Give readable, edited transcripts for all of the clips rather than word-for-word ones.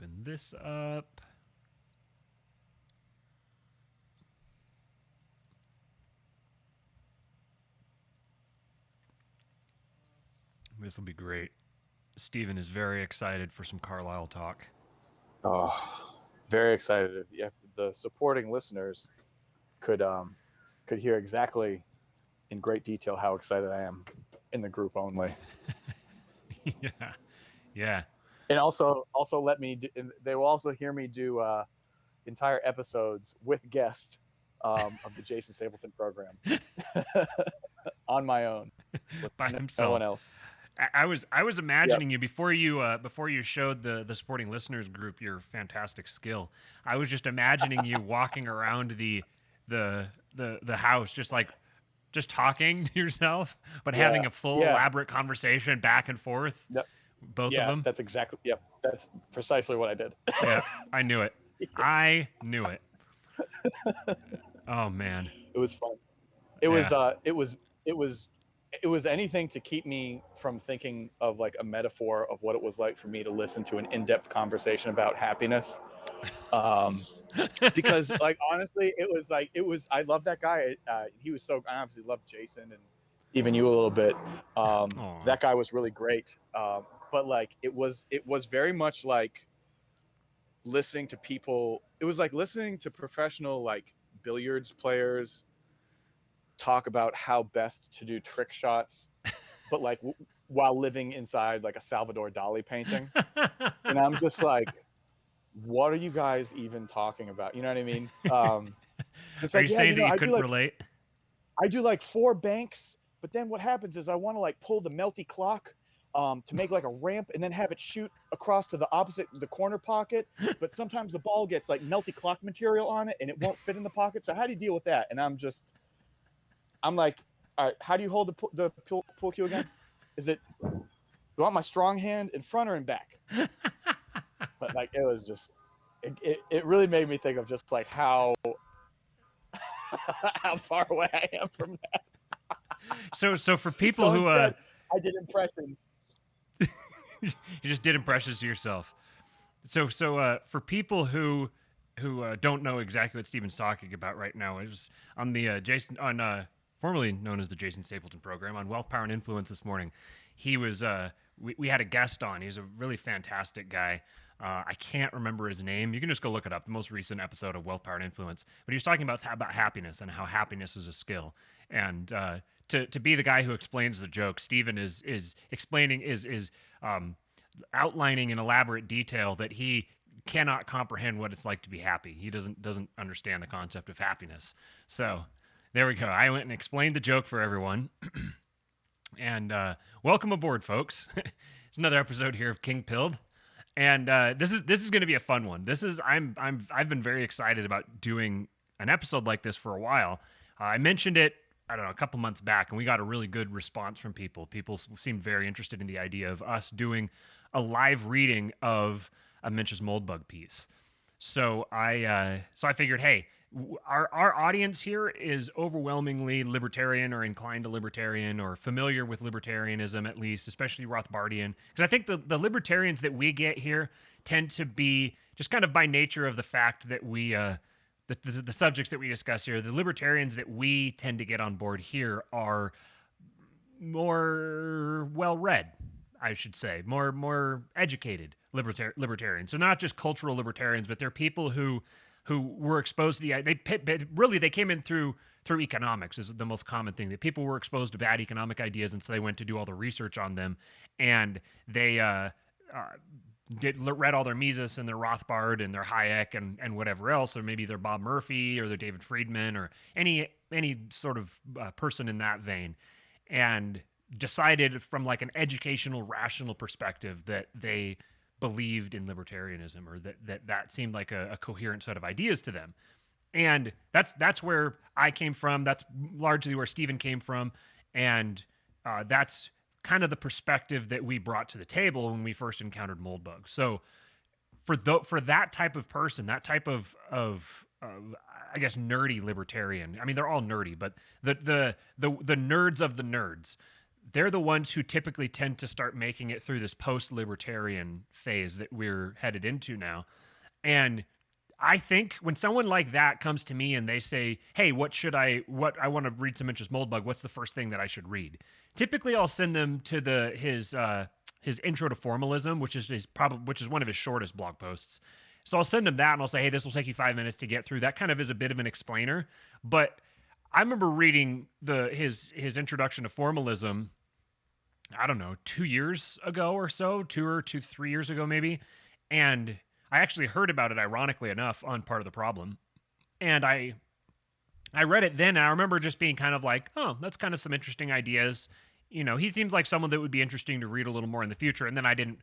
open this up. This will be great. Steven is very excited for some Carlyle talk. Oh, very excited. If the supporting listeners could hear exactly in great detail how excited I am in the group only. Yeah. Yeah. And also let me do, and they will also hear me do entire episodes with guests of the Jason Stapleton program on my own with By no himself. one else. I was imagining you before you showed the supporting listeners group your fantastic skill. I was just imagining you walking around the house just talking to yourself, but having a full elaborate conversation back and forth. Yep. Both of them. That's exactly. Yep, that's precisely what I did. Yeah, I knew it. I knew it. Oh man, it was fun. It was anything to keep me from thinking of like a metaphor of what it was like for me to listen to an in-depth conversation about happiness. Because like honestly, I love that guy. He was so, I obviously loved Jason and even you a little bit. That guy was really great. But like it was very much like listening to people. It was like listening to professional like billiards players talk about how best to do trick shots, but like while living inside like a Salvador Dali painting. And I'm just like, what are you guys even talking about? You know what I mean? It's are you saying that you couldn't relate? I do like 4 banks, but then what happens is I want to like pull the melty clock to make like a ramp and then have it shoot across to the corner pocket. But sometimes the ball gets like melty clock material on it and it won't fit in the pocket. So how do you deal with that? And I'm like, all right, how do you hold the pool cue again? Is it, you want my strong hand in front or in back? But like, it was just, it really made me think of just like how far away I am from that. So for people who I did impressions. You just did impressions to yourself. So for people who don't know exactly what Steven's talking about right now, it was on the formerly known as the Jason Stapleton program on Wealth, Power, and Influence this morning. He was we had a guest on. He's a really fantastic guy. I can't remember his name. You can just go look it up. The most recent episode of Wealth, Power, and Influence. But he was talking about happiness and how happiness is a skill. And to be the guy who explains the joke, Steven is explaining outlining in elaborate detail that he cannot comprehend what it's like to be happy. He doesn't understand the concept of happiness. So there we go. I went and explained the joke for everyone. And welcome aboard, folks. It's another episode here of Kingpilled. And this is going to be a fun one. I've been very excited about doing an episode like this for a while. I mentioned it, I don't know, a couple months back, and we got a really good response from people. People seemed very interested in the idea of us doing a live reading of a MISES Moldbug piece. So I figured, hey, our audience here is overwhelmingly libertarian or inclined to libertarian or familiar with libertarianism, at least, especially Rothbardian. Because I think the libertarians that we get here tend to be just kind of by nature of the fact that we, the subjects that we discuss here, the libertarians that we tend to get on board here are more well-read, I should say, more educated libertarians. So not just cultural libertarians, but they're people who were exposed to they came in through economics is the most common thing, that people were exposed to bad economic ideas, and so they went to do all the research on them, and they read all their Mises and their Rothbard and their Hayek and whatever else, or maybe they're Bob Murphy or they're David Friedman or any sort of person in that vein, and decided from like an educational, rational perspective that they believed in libertarianism, or that seemed like a coherent set of ideas to them. And that's where I came from. That's largely where Steven came from. And that's kind of the perspective that we brought to the table when we first encountered Moldbug. So for that type of person, that type of I guess nerdy libertarian, I mean, they're all nerdy, but the nerds of the nerds, they're the ones who typically tend to start making it through this post-libertarian phase that we're headed into now. And I think when someone like that comes to me and they say, "Hey, what I want to read some interest Moldbug, what's the first thing that I should read?" Typically I'll send them to his Intro to Formalism, which is one of his shortest blog posts. So I'll send them that and I'll say, "Hey, this will take you 5 minutes to get through." That kind of is a bit of an explainer, but I remember reading his introduction to formalism, I don't know, 2 years ago or so, 3 years ago maybe, and I actually heard about it, ironically enough, on Part of the Problem, and I read it then, and I remember just being kind of like, oh, that's kind of some interesting ideas. He seems like someone that would be interesting to read a little more in the future, and then I didn't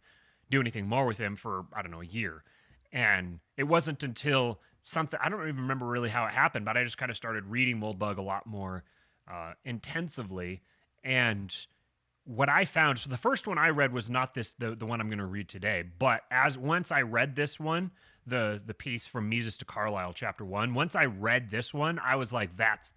do anything more with him for, I don't know, a year, and it wasn't until something, I don't even remember really how it happened, but I just kind of started reading Moldbug a lot more intensively. And what I found, so the first one I read was not the one I'm going to read today, but once I read this one, the piece from Mises to Carlyle, chapter 1, once I read this one, I was like, that's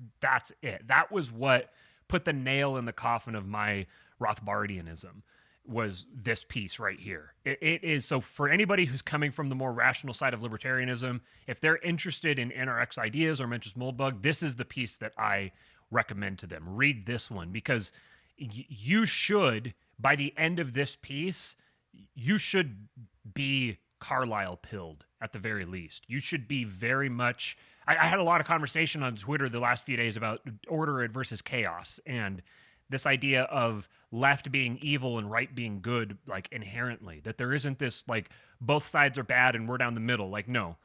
it. That was what put the nail in the coffin of my Rothbardianism, was this piece right here. It is, so for anybody who's coming from the more rational side of libertarianism, if they're interested in NRX ideas or Mencius Moldbug, this is the piece that I recommend to them. Read this one, because you should, by the end of this piece, you should be Carlyle pilled at the very least. You should be very much, I had a lot of conversation on Twitter the last few days about order versus chaos, and this idea of left being evil and right being good, like inherently, that there isn't this like both sides are bad and we're down the middle. Like, no,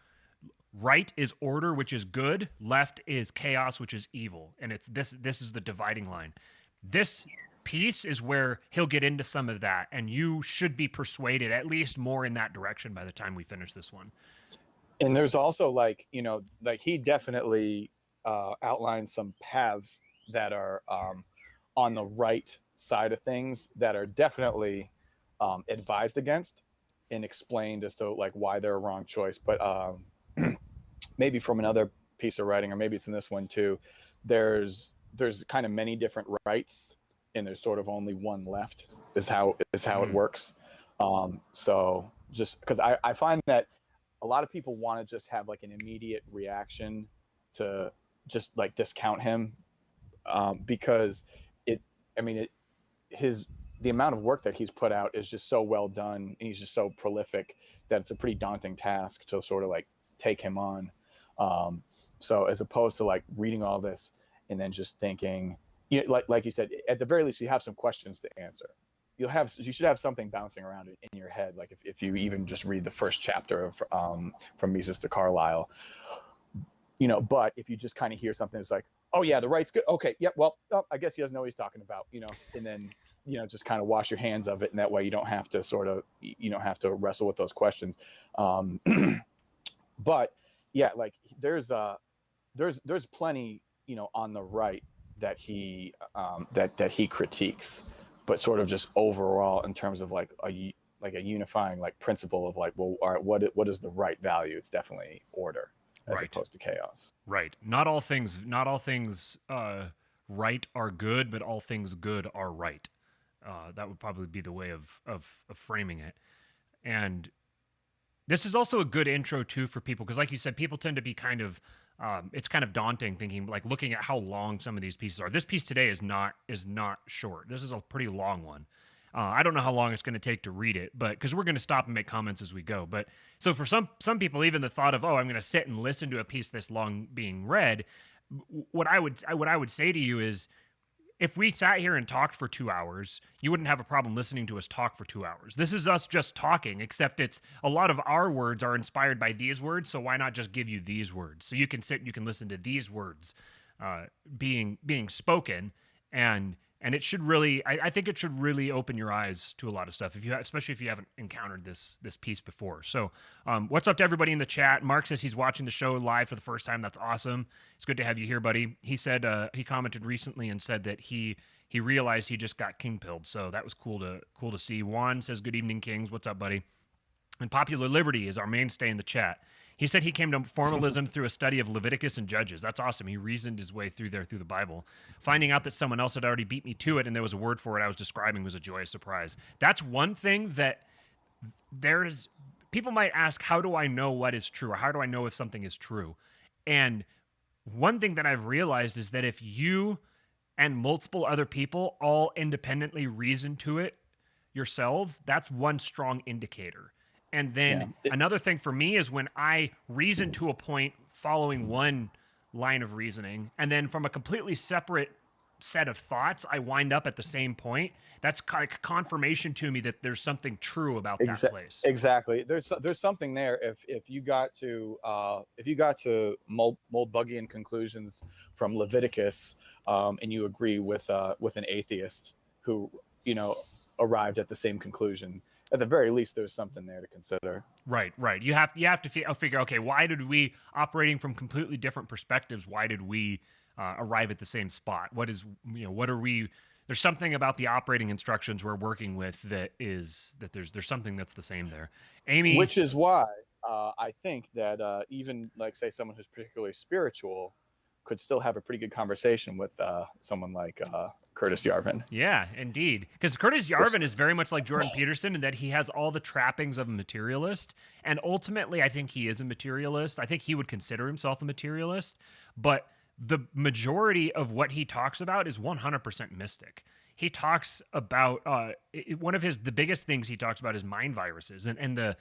right is order, which is good. Left is chaos, which is evil. And it's this is the dividing line. This piece is where he'll get into some of that, and you should be persuaded at least more in that direction by the time we finish this one. And there's also like he definitely outlines some paths that are on the right side of things that are definitely advised against and explained as to like why they're a wrong choice. But maybe from another piece of writing, or maybe it's in this one too, there's kind of many different rights, and there's sort of only one left is how it works. So just because I find that a lot of people want to just have like an immediate reaction to just like discount him, because the amount of work that he's put out is just so well done, and he's just so prolific that it's a pretty daunting task to sort of like take him on. So as opposed to like reading all this and then just thinking, like you said, at the very least, you have some questions to answer. You should have something bouncing around in your head. Like if you even just read the first chapter of from Mises to Carlyle, but if you just kind of hear something that's like, oh yeah, the right's good. Okay. Yep. Well, I guess he doesn't know what he's talking about, and then, just kind of wash your hands of it. And that way you don't have to wrestle with those questions. But yeah, like there's plenty, on the right that he critiques, but sort of just overall in terms of like a unifying like principle of like, well, all right, what is the right value? It's definitely order as opposed to chaos. Right. Not all things right are good, but all things good are right. That would probably be the way of framing it. And this is also a good intro too for people, because like you said, people tend to be kind of it's kind of daunting thinking, like looking at how long some of these pieces are. This piece today is not short. This is a pretty long one. I don't know how long it's going to take to read it, but because we're going to stop and make comments as we go. But so for some people, even the thought of, oh, I'm going to sit and listen to a piece this long being read, what I would say to you is, if we sat here and talked for 2 hours, you wouldn't have a problem listening to us talk for 2 hours. This is us just talking, except it's a lot of our words are inspired by these words. So why not just give you these words? So you can sit and you can listen to these words being spoken, and it should really, I think it should really open your eyes to a lot of stuff, especially if you haven't encountered this piece before. So what's up to everybody in the chat? Mark says he's watching the show live for the first time. That's awesome. It's good to have you here, buddy. He said he commented recently and said that he realized he just got Kingpilled. So that was cool to see. Juan says, good evening, Kings. What's up, buddy? And Popular Liberty is our mainstay in the chat. He said he came to formalism through a study of Leviticus and Judges. That's awesome. He reasoned his way through the Bible. Finding out that someone else had already beat me to it and there was a word for it I was describing was a joyous surprise. That's one thing that there's people might ask, how do I know what is true, or how do I know if something is true? And one thing that I've realized is that if you and multiple other people all independently reason to it yourselves, that's one strong indicator. And then another thing for me is when I reason to a point following one line of reasoning, and then from a completely separate set of thoughts, I wind up at the same point. That's like confirmation to me that there's something true about that place. Exactly. There's something there. If you got to Moldbugian conclusions from Leviticus, and you agree with an atheist who arrived at the same conclusion, at the very least, there's something there to consider. Right. You have to figure, okay, why did we, operating from completely different perspectives, why did we arrive at the same spot? What are we? There's something about the operating instructions we're working with that there's something that's the same there. Amy, which is why I think that even like say someone who's particularly spiritual could still have a pretty good conversation with someone like Curtis Yarvin. Yeah, indeed. Because Curtis Yarvin is very much like Jordan Peterson in that he has all the trappings of a materialist. And ultimately, I think he is a materialist. I think he would consider himself a materialist. But the majority of what he talks about is 100% mystic. He talks about one of the biggest things he talks about is mind viruses and the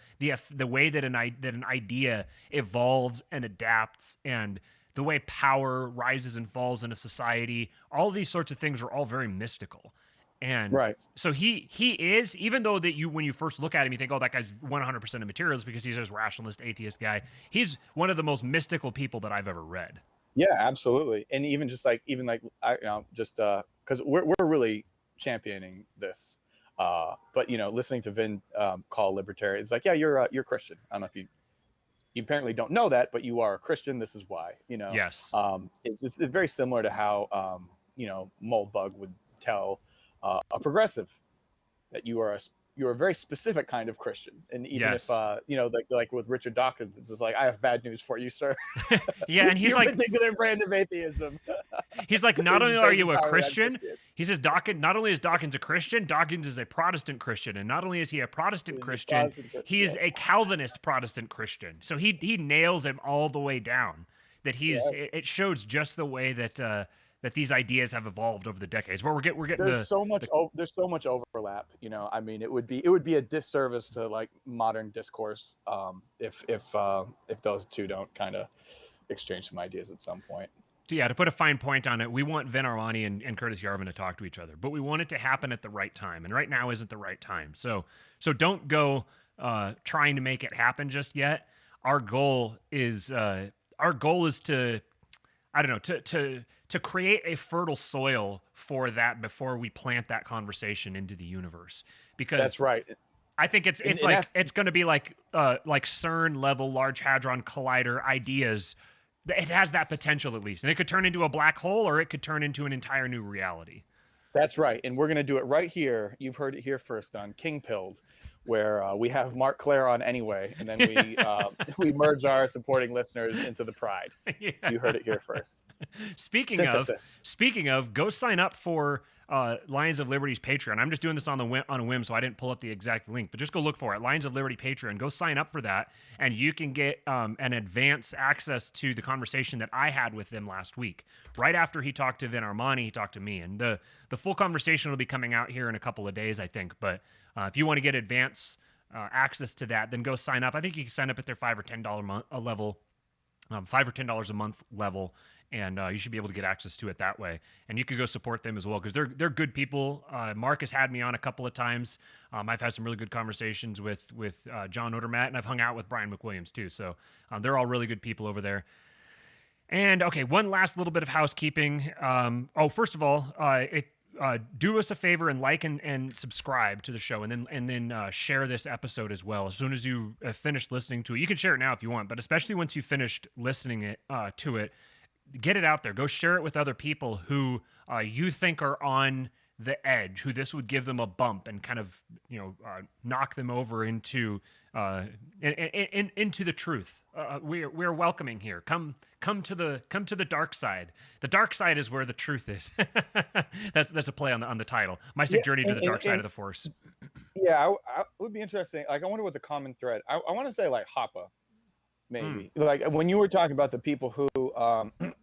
way that an idea evolves and adapts, and the way power rises and falls in a society. All these sorts of things are all very mystical. And so he is, even though that when you first look at him, you think, oh, that guy's 100% a materialist because he's this rationalist atheist guy. He's one of the most mystical people that I've ever read. Yeah, absolutely. And even just because we're really championing this, but listening to Vin call libertarian, it's like, yeah, you're Christian. I don't know if you apparently don't know that, but you are a Christian. This is why, Yes. It's very similar to how Moldbug would tell a progressive that you are a very specific kind of Christian. And even if like with Richard Dawkins, it's just like, I have bad news for you, sir. Yeah, and he's like, particular brand of atheism. He's like, not only are you a Christian, he says not only is Dawkins a Christian, Dawkins is a Protestant Christian, and not only is he a Protestant Christian, he is a Calvinist Protestant Christian. So he nails him all the way down. That it shows just the way that that these ideas have evolved over the decades. But we're getting there's so much overlap. I mean, it would be a disservice to like modern discourse if those two don't kind of exchange some ideas at some point. Yeah, to put a fine point on it, we want Vin Armani and Curtis Yarvin to talk to each other, but we want it to happen at the right time, and right now isn't the right time. So don't go trying to make it happen just yet. Our goal is to, I don't know, to create a fertile soil for that before we plant that conversation into the universe. Because that's right. I think it's going to be like CERN level Large Hadron Collider ideas. It has that potential at least, and it could turn into a black hole, or it could turn into an entire new reality. That's right, and we're going to do it right here. You've heard it here first on Kingpilled, where we have Mark Claire on anyway, and then we merge our supporting listeners into the pride. Yeah. You heard it here first. Speaking of, go sign up for Lions of Liberty's Patreon. I'm just doing this on a whim, so I didn't pull up the exact link, but just go look for it. Lions of Liberty Patreon. Go sign up for that, and you can get an advance access to the conversation that I had with them last week. Right after he talked to Vin Armani, he talked to me, and the full conversation will be coming out here in a couple of days, I think. But if you want to get advance access to that, then go sign up. I think you can sign up at their $5 or $10 level, $5 or $10 a month level, and you should be able to get access to it that way. And you could go support them as well because they're good people. Mark has had me on a couple of times. I've had some really good conversations with John Odermatt, and I've hung out with Brian McWilliams too. So they're all really good people over there. And okay, one last little bit of housekeeping. First of all, do us a favor and like and subscribe to the show, and then share this episode as well. As soon as you finish listening to it, you can share it now if you want, but especially once you finished listening to it, get it out there. Go share it with other people who you think are on the edge, who this would give them a bump and kind of knock them over into into the truth. We're welcoming here. Come to the dark side. The dark side is where the truth is. That's a play on the title. My sick journey to the dark side of the Force. Yeah, it would be interesting. Like, I wonder what the common thread. I want to say like Hoppa, maybe. Like when you were talking about the people who,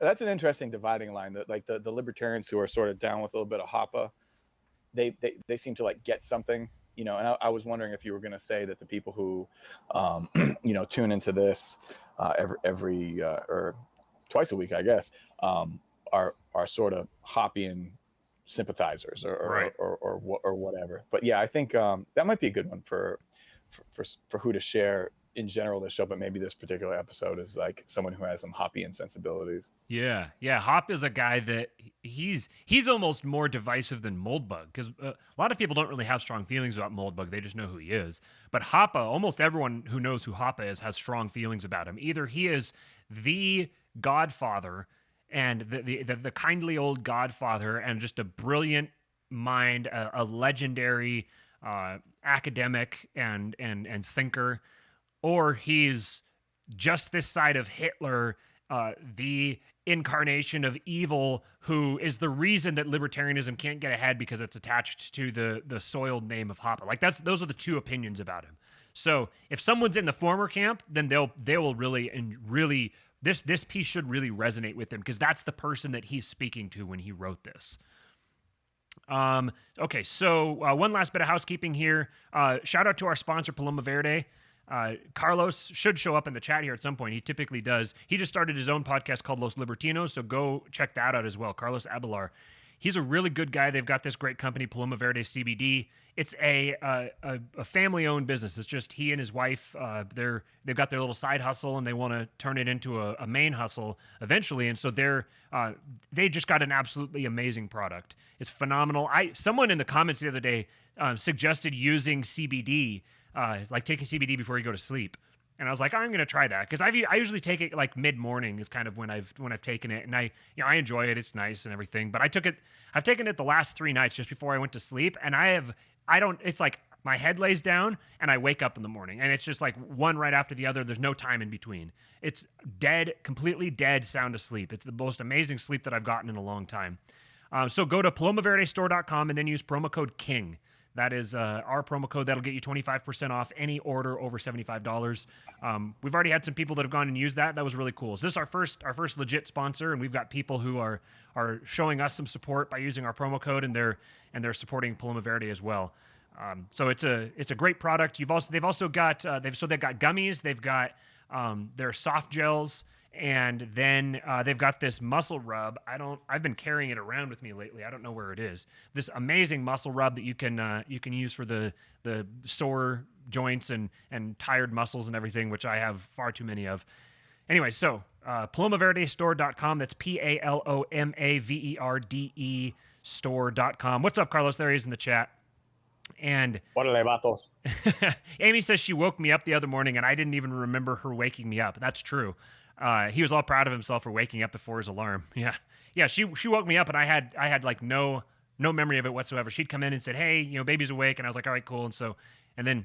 that's an interesting dividing line. That like the libertarians who are sort of down with a little bit of Hoppa, they seem to like get something, And I was wondering if you were going to say that the people who, tune into this every or twice a week, I guess, are sort of Hoppian sympathizers or whatever. But yeah, I think that might be a good one for who to share in general this show, but maybe this particular episode is like someone who has some Hoppian sensibilities. Yeah. Hop is a guy that he's almost more divisive than Moldbug, because a lot of people don't really have strong feelings about Moldbug. They just know who he is. But Hoppa, almost everyone who knows who Hoppa is has strong feelings about him. Either he is the godfather and the kindly old godfather and just a brilliant mind, a legendary academic and thinker, or he's just this side of Hitler, the incarnation of evil, who is the reason that libertarianism can't get ahead because it's attached to the soiled name of Hoppa. Like those are the two opinions about him. So if someone's in the former camp, then they will really this piece should really resonate with him, because that's the person that he's speaking to when he wrote this. Okay, so one last bit of housekeeping here. Shout out to our sponsor, Paloma Verde. Carlos should show up in the chat here at some point. He typically does. He just started his own podcast called Los Libertinos, so go check that out as well. Carlos Abelar. He's a really good guy. They've got this great company, Paloma Verde CBD. It's a family-owned business. It's just he and his wife. They've got their little side hustle, and they want to turn it into a main hustle eventually. And so they just got an absolutely amazing product. It's phenomenal. Someone in the comments the other day suggested using CBD, like taking CBD before you go to sleep. And I was like, I'm going to try that, because I usually take it like mid-morning is kind of when I've taken it, and I enjoy it. It's nice and everything. But I've taken it the last 3 nights just before I went to sleep, and it's like my head lays down and I wake up in the morning, and it's just like one right after the other. There's no time in between. It's dead, completely dead, sound asleep. It's the most amazing sleep that I've gotten in a long time. So go to palomaverdestore.com and then use promo code KING. That is our promo code. That'll get you 25% off any order over $75. We've already had some people that have gone and used that. That was really cool. So this is our first legit sponsor, and we've got people who are showing us some support by using our promo code, and they're supporting Paloma Verde as well. So it's a great product. They've also got they've got gummies. They've got their soft gels. And then they've got this muscle rub. I've been carrying it around with me lately. I don't know where it is. This amazing muscle rub that you can use for the sore joints and tired muscles and everything, which I have far too many of. Anyway, so palomaverdestore.com. That's PALOMAVERDE store.com. What's up, Carlos? There he is in the chat. And Amy says she woke me up the other morning, and I didn't even remember her waking me up. That's true. He was all proud of himself for waking up before his alarm. Yeah. She woke me up, and I had like no memory of it whatsoever. She'd come in and said, "Hey, baby's awake," and I was like, "All right, cool." And then,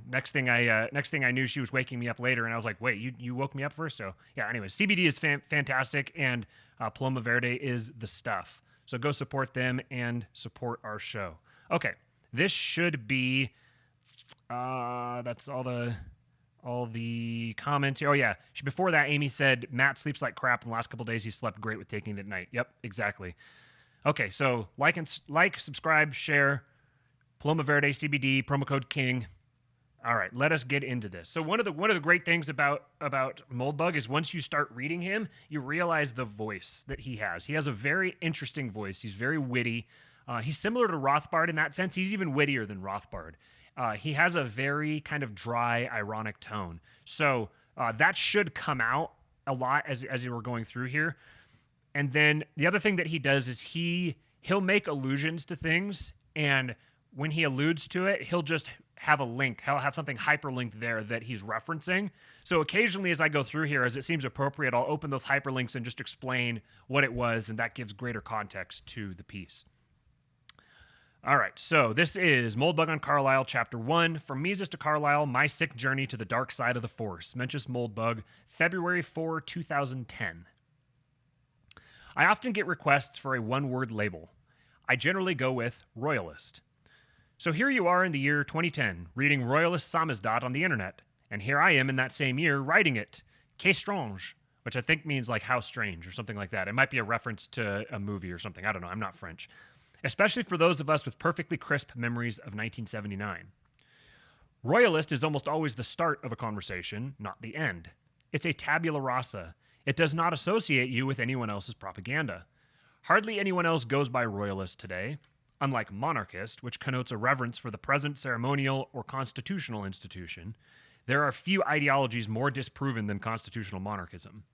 next thing I knew, she was waking me up later, and I was like, "Wait, you woke me up first?" So yeah. Anyway, CBD is fantastic, and Paloma Verde is the stuff. So go support them and support our show. Okay, this should be. That's all the comments here. Oh yeah. Before that, Amy said Matt sleeps like crap. In the last couple of days, he slept great with taking it at night. Yep, exactly. Okay, so like, subscribe, share. Paloma Verde CBD promo code KING. All right, let us get into this. So one of the great things about Moldbug is once you start reading him, you realize the voice that he has. He has a very interesting voice. He's very witty. He's similar to Rothbard in that sense. He's even wittier than Rothbard. He has a very kind of dry, ironic tone. So that should come out a lot as we're going through here. And then the other thing that he does is he'll make allusions to things, and when he alludes to it, he'll just have a link. He'll have something hyperlinked there that he's referencing. So occasionally as I go through here, as it seems appropriate, I'll open those hyperlinks and just explain what it was, and that gives greater context to the piece. All right, so this is Moldbug on Carlyle, Chapter 1, From Mises to Carlyle, My Sick Journey to the Dark Side of the Force. Mencius Moldbug, February 4, 2010. I often get requests for a one-word label. I generally go with royalist. So here you are in the year 2010, reading royalist samizdat on the internet, and here I am in that same year writing it, que strange, which I think means like how strange or something like that. It might be a reference to a movie or something. I don't know. I'm not French. Especially for those of us with perfectly crisp memories of 1979. Royalist is almost always the start of a conversation, not the end. It's a tabula rasa. It does not associate you with anyone else's propaganda. Hardly anyone else goes by royalist today, unlike monarchist, which connotes a reverence for the present ceremonial or constitutional institution. There are few ideologies more disproven than constitutional monarchism.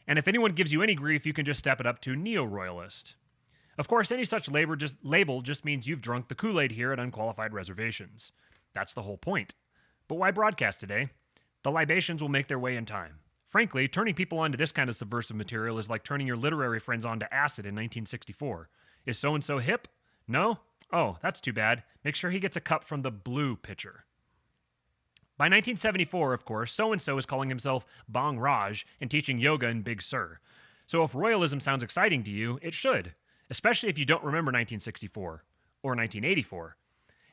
And if anyone gives you any grief, you can just step it up to neo-royalist. Of course, any such label just means you've drunk the Kool-Aid here at Unqualified Reservations. That's the whole point. But why broadcast today? The libations will make their way in time. Frankly, turning people onto this kind of subversive material is like turning your literary friends onto acid in 1964. Is so-and-so hip? No? Oh, that's too bad. Make sure he gets a cup from the blue pitcher. By 1974, of course, so-and-so is calling himself Bang Raj and teaching yoga in Big Sur. So if royalism sounds exciting to you, it should. Especially if you don't remember 1964 or 1984.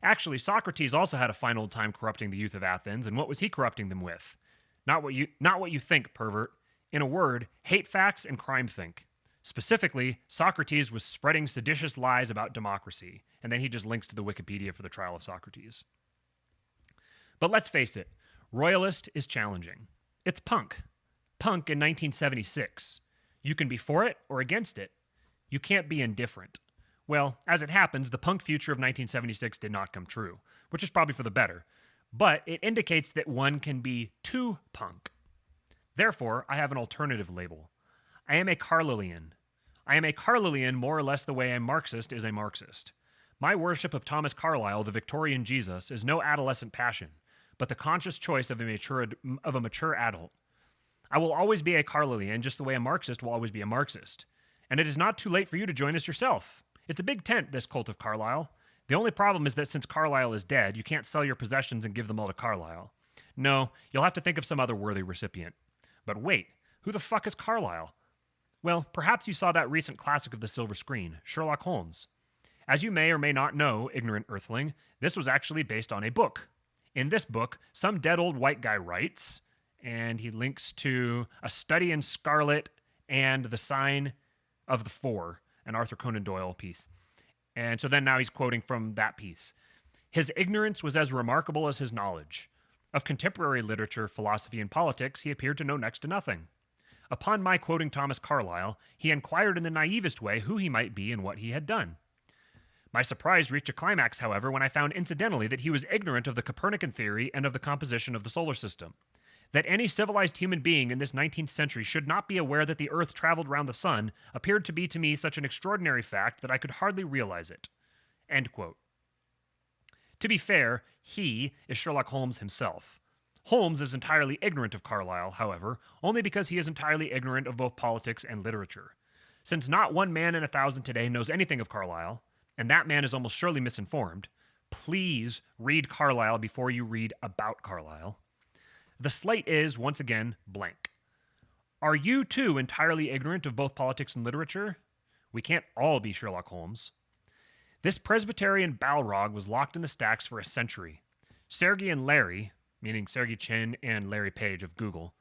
Actually, Socrates also had a fine old time corrupting the youth of Athens, and what was he corrupting them with? Not what you think, pervert. In a word, hate facts and crime think. Specifically, Socrates was spreading seditious lies about democracy, and then he just links to the Wikipedia for the trial of Socrates. But let's face it, royalist is challenging. It's punk. Punk in 1976. You can be for it or against it. You can't be indifferent. Well, as it happens, the punk future of 1976 did not come true, which is probably for the better. But it indicates that one can be too punk. Therefore, I have an alternative label. I am a Carlylean. I am a Carlylean more or less the way a Marxist is a Marxist. My worship of Thomas Carlyle, the Victorian Jesus, is no adolescent passion, but the conscious choice of a mature adult. I will always be a Carlylean just the way a Marxist will always be a Marxist. And it is not too late for you to join us yourself. It's a big tent, this cult of Carlyle. The only problem is that since Carlyle is dead, you can't sell your possessions and give them all to Carlyle. No, you'll have to think of some other worthy recipient. But wait, who the fuck is Carlyle? Well, perhaps you saw that recent classic of the silver screen, Sherlock Holmes. As you may or may not know, ignorant earthling, this was actually based on a book. In this book, some dead old white guy writes, and he links to A Study in Scarlet and The Sign of the Four, an Arthur Conan Doyle piece. And so then now he's quoting from that piece. His ignorance was as remarkable as his knowledge. Of contemporary literature, philosophy, and politics, he appeared to know next to nothing. Upon my quoting Thomas Carlyle, he inquired in the naivest way who he might be and what he had done. My surprise reached a climax, however, when I found incidentally that he was ignorant of the Copernican theory and of the composition of the solar system. That any civilized human being in this 19th century should not be aware that the Earth traveled round the sun appeared to be to me such an extraordinary fact that I could hardly realize it. End quote. To be fair, he is Sherlock Holmes himself. Holmes is entirely ignorant of Carlyle, however, only because he is entirely ignorant of both politics and literature. Since not one man in 1,000 today knows anything of Carlyle, and that man is almost surely misinformed, please read Carlyle before you read about Carlyle. The slate is, once again, blank. Are you, too, entirely ignorant of both politics and literature? We can't all be Sherlock Holmes. This Presbyterian Balrog was locked in the stacks for a century. Sergey and Larry, meaning Sergey Chin and Larry Page of Google,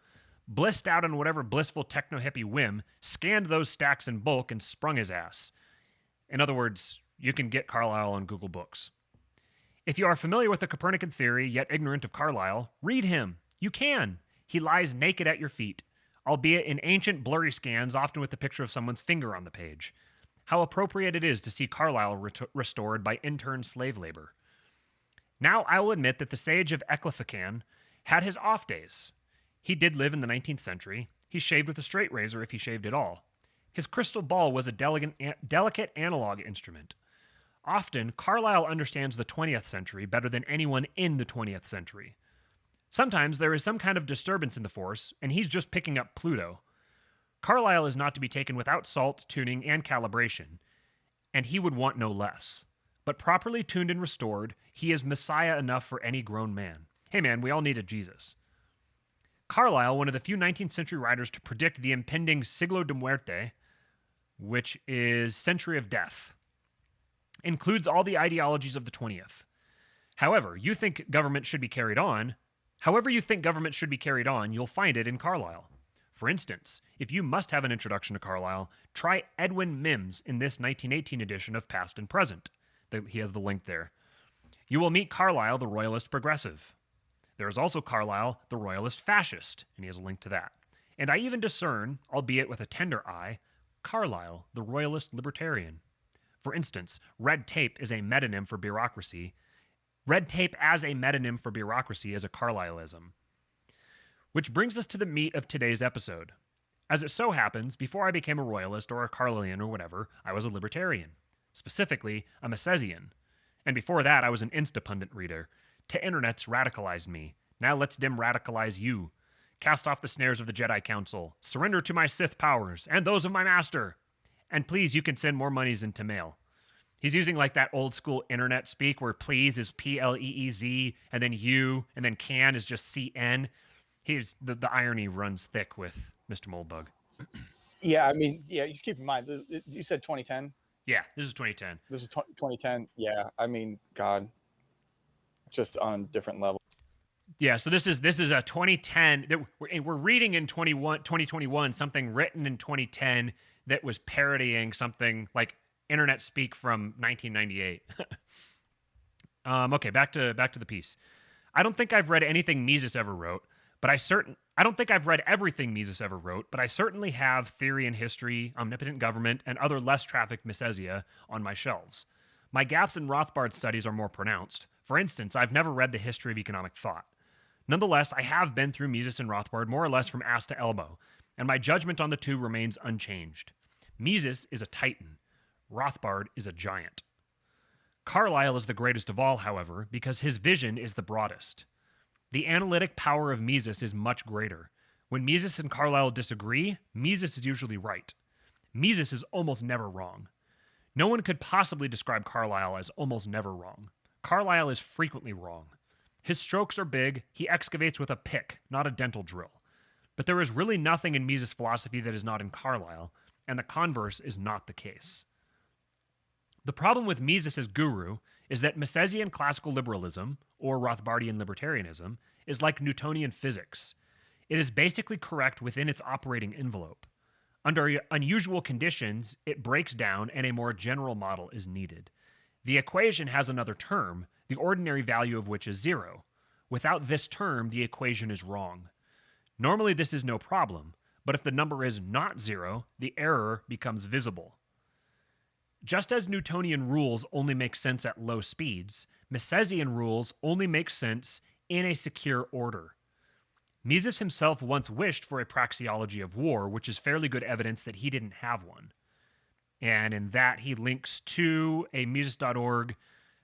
blissed out on whatever blissful techno-hippie whim, scanned those stacks in bulk and sprung his ass. In other words, you can get Carlyle on Google Books. If you are familiar with the Copernican theory, yet ignorant of Carlyle, read him. You can. He lies naked at your feet, albeit in ancient blurry scans, often with the picture of someone's finger on the page. How appropriate it is to see Carlyle restored by intern slave labor. Now I will admit that the sage of Ecclefechan had his off days. He did live in the 19th century. He shaved with a straight razor if he shaved at all. His crystal ball was a delicate analog instrument. Often, Carlyle understands the 20th century better than anyone in the 20th century. Sometimes there is some kind of disturbance in the force, and he's just picking up Pluto. Carlyle is not to be taken without salt, tuning, and calibration, and he would want no less. But properly tuned and restored, he is Messiah enough for any grown man. Hey man, we all needed Jesus. Carlyle, one of the few 19th century writers to predict the impending Siglo de Muerte, which is Century of Death, includes all the ideologies of the 20th. However you think government should be carried on, you'll find it in Carlyle. For instance, if you must have an introduction to Carlyle, try Edwin Mims in this 1918 edition of Past and Present. He has the link there. You will meet Carlyle, the royalist progressive. There is also Carlyle, the royalist fascist, and he has a link to that. And I even discern, albeit with a tender eye, Carlyle, the royalist libertarian. For instance, red tape is a metonym for bureaucracy. Red tape as a metonym for bureaucracy is a Carlylism. Which brings us to the meat of today's episode. As it so happens, before I became a royalist or a Carlylean or whatever, I was a libertarian. Specifically, a Misesian. And before that, I was an Instapundit reader. To internets radicalized me. Now let's dim radicalize you. Cast off the snares of the Jedi Council. Surrender to my Sith powers and those of my master. And please, you can send more monies into mail. He's using like that old school internet speak where please is Pleez and then you and then can is just CN. The irony runs thick with Mr. Moldbug. Yeah, I mean, yeah, you keep in mind, you said 2010? Yeah, this is 2010. This is 2010. Yeah, I mean, God, just on a different level. Yeah, so this is a 2010. We're reading in 2021 something written in 2010 that was parodying something like internet speak from 1998. Okay, back to the piece. I don't think I've read anything Mises ever wrote, but I don't think I've read everything Mises ever wrote, but I certainly have Theory and History, Omnipotent Government, and other less trafficked Misesia on my shelves. My gaps in Rothbard studies are more pronounced. For instance, I've never read the History of Economic Thought. Nonetheless, I have been through Mises and Rothbard more or less from ass to elbow, and my judgment on the two remains unchanged. Mises is a titan. Rothbard is a giant. Carlyle is the greatest of all, however, because his vision is the broadest. The analytic power of Mises is much greater. When Mises and Carlyle disagree, Mises is usually right. Mises is almost never wrong. No one could possibly describe Carlyle as almost never wrong. Carlyle is frequently wrong. His strokes are big, he excavates with a pick, not a dental drill. But there is really nothing in Mises' philosophy that is not in Carlyle, and the converse is not the case. The problem with Mises as guru is that Misesian classical liberalism, or Rothbardian libertarianism, is like Newtonian physics. It is basically correct within its operating envelope. Under unusual conditions, it breaks down and a more general model is needed. The equation has another term, the ordinary value of which is 0. Without this term, the equation is wrong. Normally this is no problem, but if the number is not 0, the error becomes visible. Just as Newtonian rules only make sense at low speeds, Misesian rules only make sense in a secure order. Mises himself once wished for a praxeology of war, which is fairly good evidence that he didn't have one. And in that, he links to a Mises.org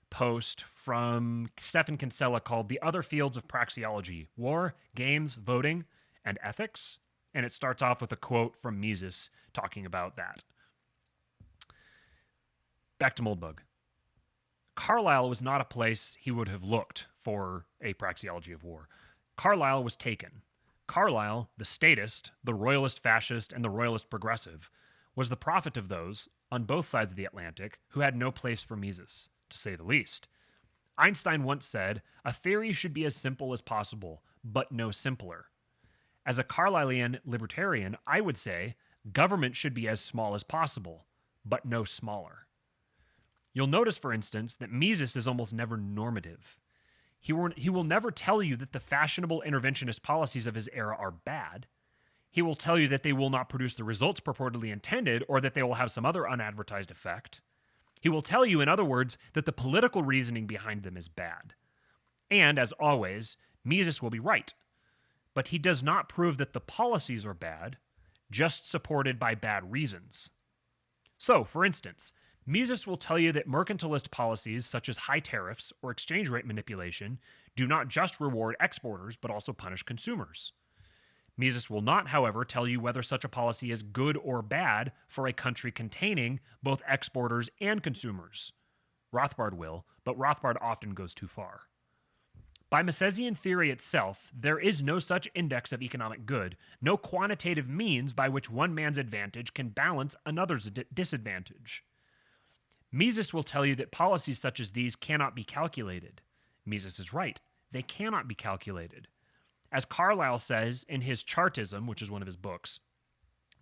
post from Stefan Kinsella called The Other Fields of Praxeology, War, Games, Voting, and Ethics. And it starts off with a quote from Mises talking about that. Back to Moldbug. Carlyle was not a place he would have looked for a praxeology of war. Carlyle was taken. Carlyle, the statist, the royalist fascist, and the royalist progressive, was the prophet of those, on both sides of the Atlantic, who had no place for Mises, to say the least. Einstein once said, "A theory should be as simple as possible, but no simpler." As a Carlylean libertarian, I would say, government should be as small as possible, but no smaller. You'll notice, for instance, that Mises is almost never normative. He will never tell you that the fashionable interventionist policies of his era are bad. He will tell you that they will not produce the results purportedly intended or that they will have some other unadvertised effect. He will tell you, in other words, that the political reasoning behind them is bad. And, as always, Mises will be right. But he does not prove that the policies are bad, just supported by bad reasons. So, for instance, Mises will tell you that mercantilist policies such as high tariffs or exchange rate manipulation do not just reward exporters but also punish consumers. Mises will not, however, tell you whether such a policy is good or bad for a country containing both exporters and consumers. Rothbard will, but Rothbard often goes too far. By Misesian theory itself, there is no such index of economic good, no quantitative means by which one man's advantage can balance another's disadvantage. Mises will tell you that policies such as these cannot be calculated. Mises is right. They cannot be calculated. As Carlyle says in his Chartism, which is one of his books,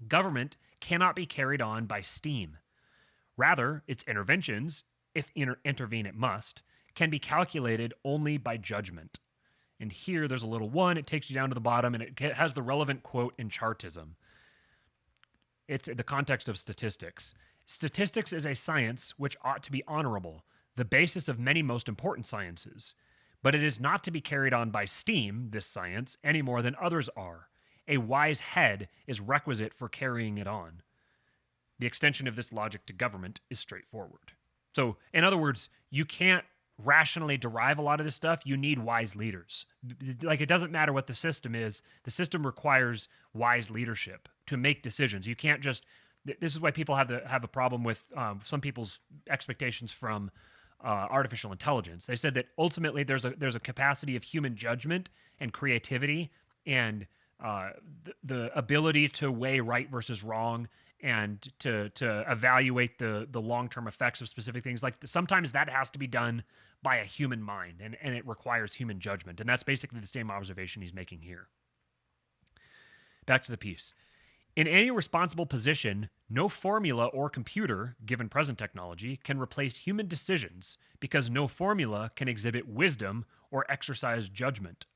government cannot be carried on by steam. Rather, its interventions, if intervene it must, can be calculated only by judgment. And here there's a little one, it takes you down to the bottom, and it has the relevant quote in Chartism. It's the context of statistics. Statistics is a science which ought to be honorable, the basis of many most important sciences. But it is not to be carried on by steam, this science, any more than others are. A wise head is requisite for carrying it on. The extension of this logic to government is straightforward. So, in other words, you can't rationally derive a lot of this stuff. You need wise leaders. Like, it doesn't matter what the system is. The system requires wise leadership to make decisions. You can't just... This is why people have a problem with some people's expectations from artificial intelligence. They said that ultimately there's a capacity of human judgment and creativity and the ability to weigh right versus wrong and to evaluate the long-term effects of specific things. Like, sometimes that has to be done by a human mind, and it requires human judgment. And that's basically the same observation he's making here. Back to the piece. In any responsible position, no formula or computer, given present technology, can replace human decisions because no formula can exhibit wisdom or exercise judgment.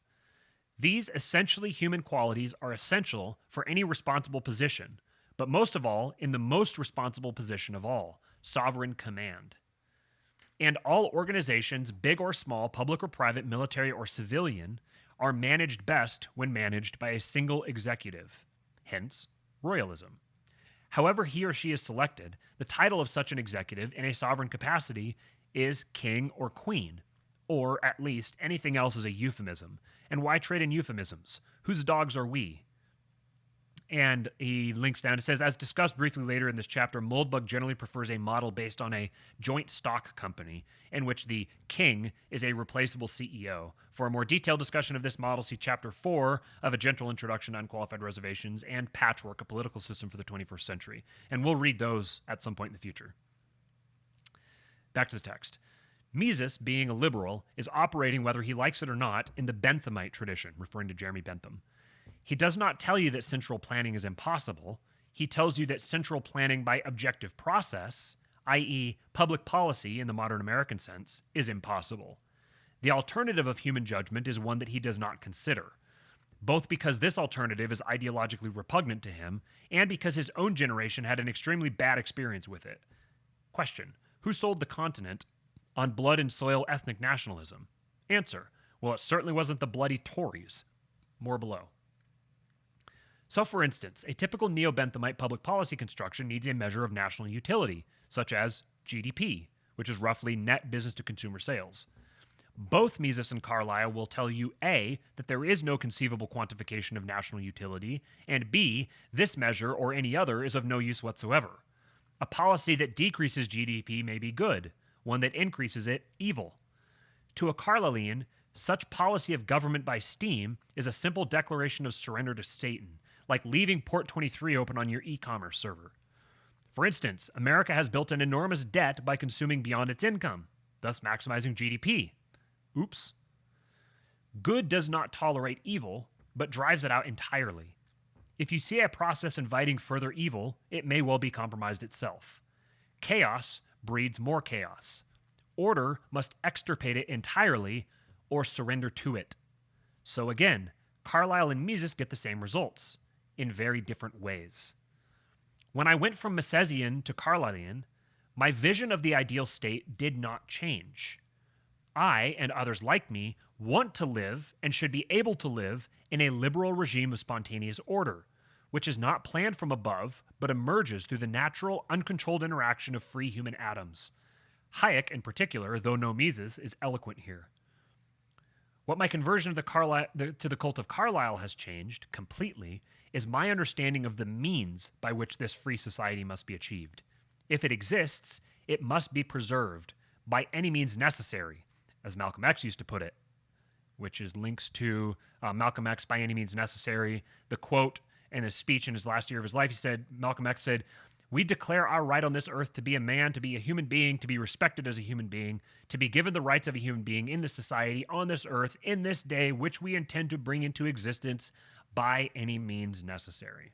These essentially human qualities are essential for any responsible position, but most of all in the most responsible position of all, sovereign command. And all organizations, big or small, public or private, military or civilian, are managed best when managed by a single executive. Hence, royalism. However he or she is selected, the title of such an executive in a sovereign capacity is king or queen, or at least anything else is a euphemism. And why trade in euphemisms? Whose dogs are we? And he links down, it says, as discussed briefly later in this chapter, Moldbug generally prefers a model based on a joint stock company in which the king is a replaceable CEO. For a more detailed discussion of this model, see Chapter 4 of A Gentle Introduction to Unqualified Reservations and Patchwork, a Political System for the 21st Century. And we'll read those at some point in the future. Back to the text. Mises, being a liberal, is operating, whether he likes it or not, in the Benthamite tradition, referring to Jeremy Bentham. He does not tell you that central planning is impossible. He tells you that central planning by objective process, i.e. public policy in the modern American sense, is impossible. The alternative of human judgment is one that he does not consider, both because this alternative is ideologically repugnant to him and because his own generation had an extremely bad experience with it. Question: who sold the continent on blood and soil ethnic nationalism? Answer: well, it certainly wasn't the bloody Tories. More below. So, for instance, a typical neo-Benthamite public policy construction needs a measure of national utility, such as GDP, which is roughly net business-to-consumer sales. Both Mises and Carlyle will tell you A, that there is no conceivable quantification of national utility, and B, this measure or any other is of no use whatsoever. A policy that decreases GDP may be good, one that increases it, evil. To a Carlylean, such policy of government by steam is a simple declaration of surrender to Satan, like leaving port 23 open on your e-commerce server. For instance, America has built an enormous debt by consuming beyond its income, thus maximizing GDP. Oops. Good does not tolerate evil, but drives it out entirely. If you see a process inviting further evil, it may well be compromised itself. Chaos breeds more chaos. Order must extirpate it entirely or surrender to it. So again, Carlyle and Mises get the same results, in very different ways. When I went from Misesian to Carlylean, my vision of the ideal state did not change. I, and others like me, want to live and should be able to live in a liberal regime of spontaneous order, which is not planned from above, but emerges through the natural, uncontrolled interaction of free human atoms. Hayek, in particular, though no Mises, is eloquent here. What my conversion to the cult of Carlyle has changed completely is my understanding of the means by which this free society must be achieved. If it exists, it must be preserved by any means necessary, as Malcolm X used to put it, which is links to Malcolm X, by any means necessary. The quote in his speech in his last year of his life, he said, Malcolm X said, "We declare our right on this earth to be a man, to be a human being, to be respected as a human being, to be given the rights of a human being in this society, on this earth, in this day, which we intend to bring into existence by any means necessary."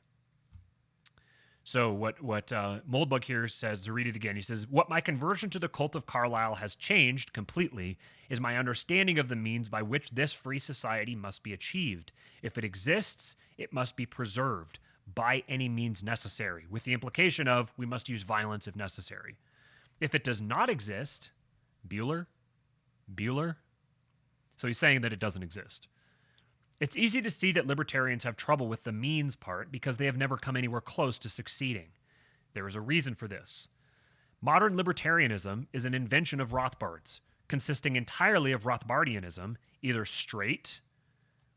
So what Moldbug here says, to read it again, he says, "What my conversion to the cult of Carlyle has changed completely is my understanding of the means by which this free society must be achieved. If it exists, it must be preserved by any means necessary, with the implication of we must use violence if necessary. If it does not exist," Bueller? So he's saying that it doesn't exist. "It's easy to see that libertarians have trouble with the means part because they have never come anywhere close to succeeding. There is a reason for this. Modern libertarianism is an invention of Rothbard's, consisting entirely of Rothbardianism, either straight,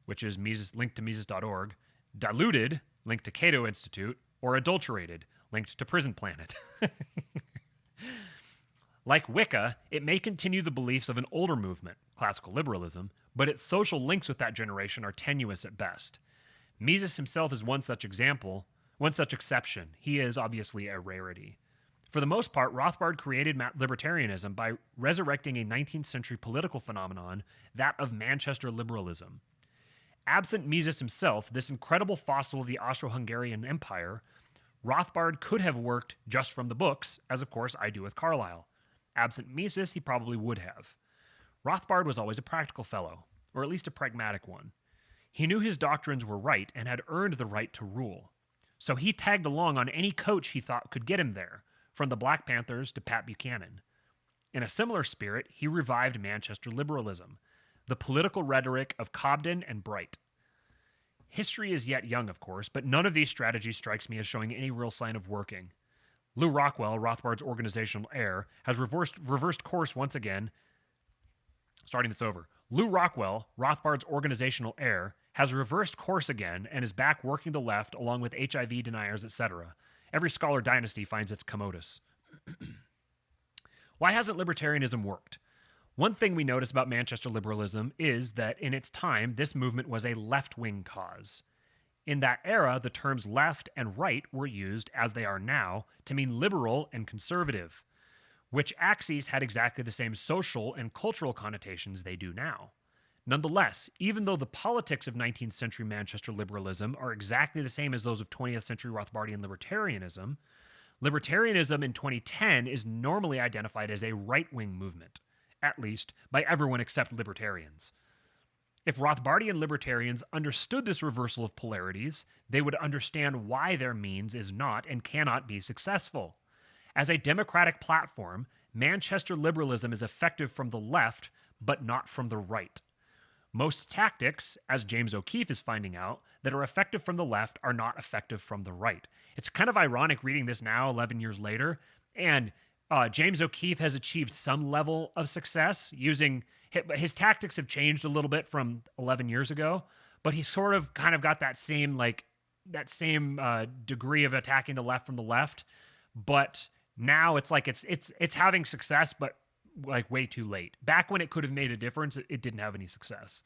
which is Mises, linked to Mises.org, diluted, linked to Cato Institute, or adulterated, linked to Prison Planet. Like Wicca, it may continue the beliefs of an older movement, classical liberalism, but its social links with that generation are tenuous at best. Mises himself is one such exception. He is obviously a rarity. For the most part, Rothbard created libertarianism by resurrecting a 19th century political phenomenon, that of Manchester liberalism. Absent Mises himself, this incredible fossil of the Austro-Hungarian Empire, Rothbard could have worked just from the books, as of course I do with Carlyle. Absent Mises, he probably would have. Rothbard was always a practical fellow, or at least a pragmatic one. He knew his doctrines were right and had earned the right to rule. So he tagged along on any coach he thought could get him there, from the Black Panthers to Pat Buchanan. In a similar spirit, he revived Manchester liberalism, the political rhetoric of Cobden and Bright. History is yet young, of course, but none of these strategies strikes me as showing any real sign of working. Lew Rockwell, Rothbard's organizational heir, has reversed course once again. Starting this over. Lew Rockwell, Rothbard's organizational heir, has reversed course again and is back working the left along with HIV deniers, etc. Every scholar dynasty finds its commodus. Why hasn't libertarianism worked? One thing we notice about Manchester liberalism is that in its time, this movement was a left-wing cause. In that era, the terms left and right were used, as they are now, to mean liberal and conservative, which axes had exactly the same social and cultural connotations they do now. Nonetheless, even though the politics of 19th century Manchester liberalism are exactly the same as those of 20th century Rothbardian libertarianism, libertarianism in 2010 is normally identified as a right-wing movement, at least by everyone except libertarians. If Rothbardian libertarians understood this reversal of polarities, they would understand why their means is not and cannot be successful. As a democratic platform, Manchester liberalism is effective from the left, but not from the right. Most tactics, as James O'Keefe is finding out, that are effective from the left are not effective from the right. It's kind of ironic reading this now, 11 years later, and James O'Keefe has achieved some level of success using his tactics have changed a little bit from 11 years ago, but he sort of kind of got that same degree of attacking the left from the left. But now it's like it's having success, but like way too late. Back when it could have made a difference, it didn't have any success.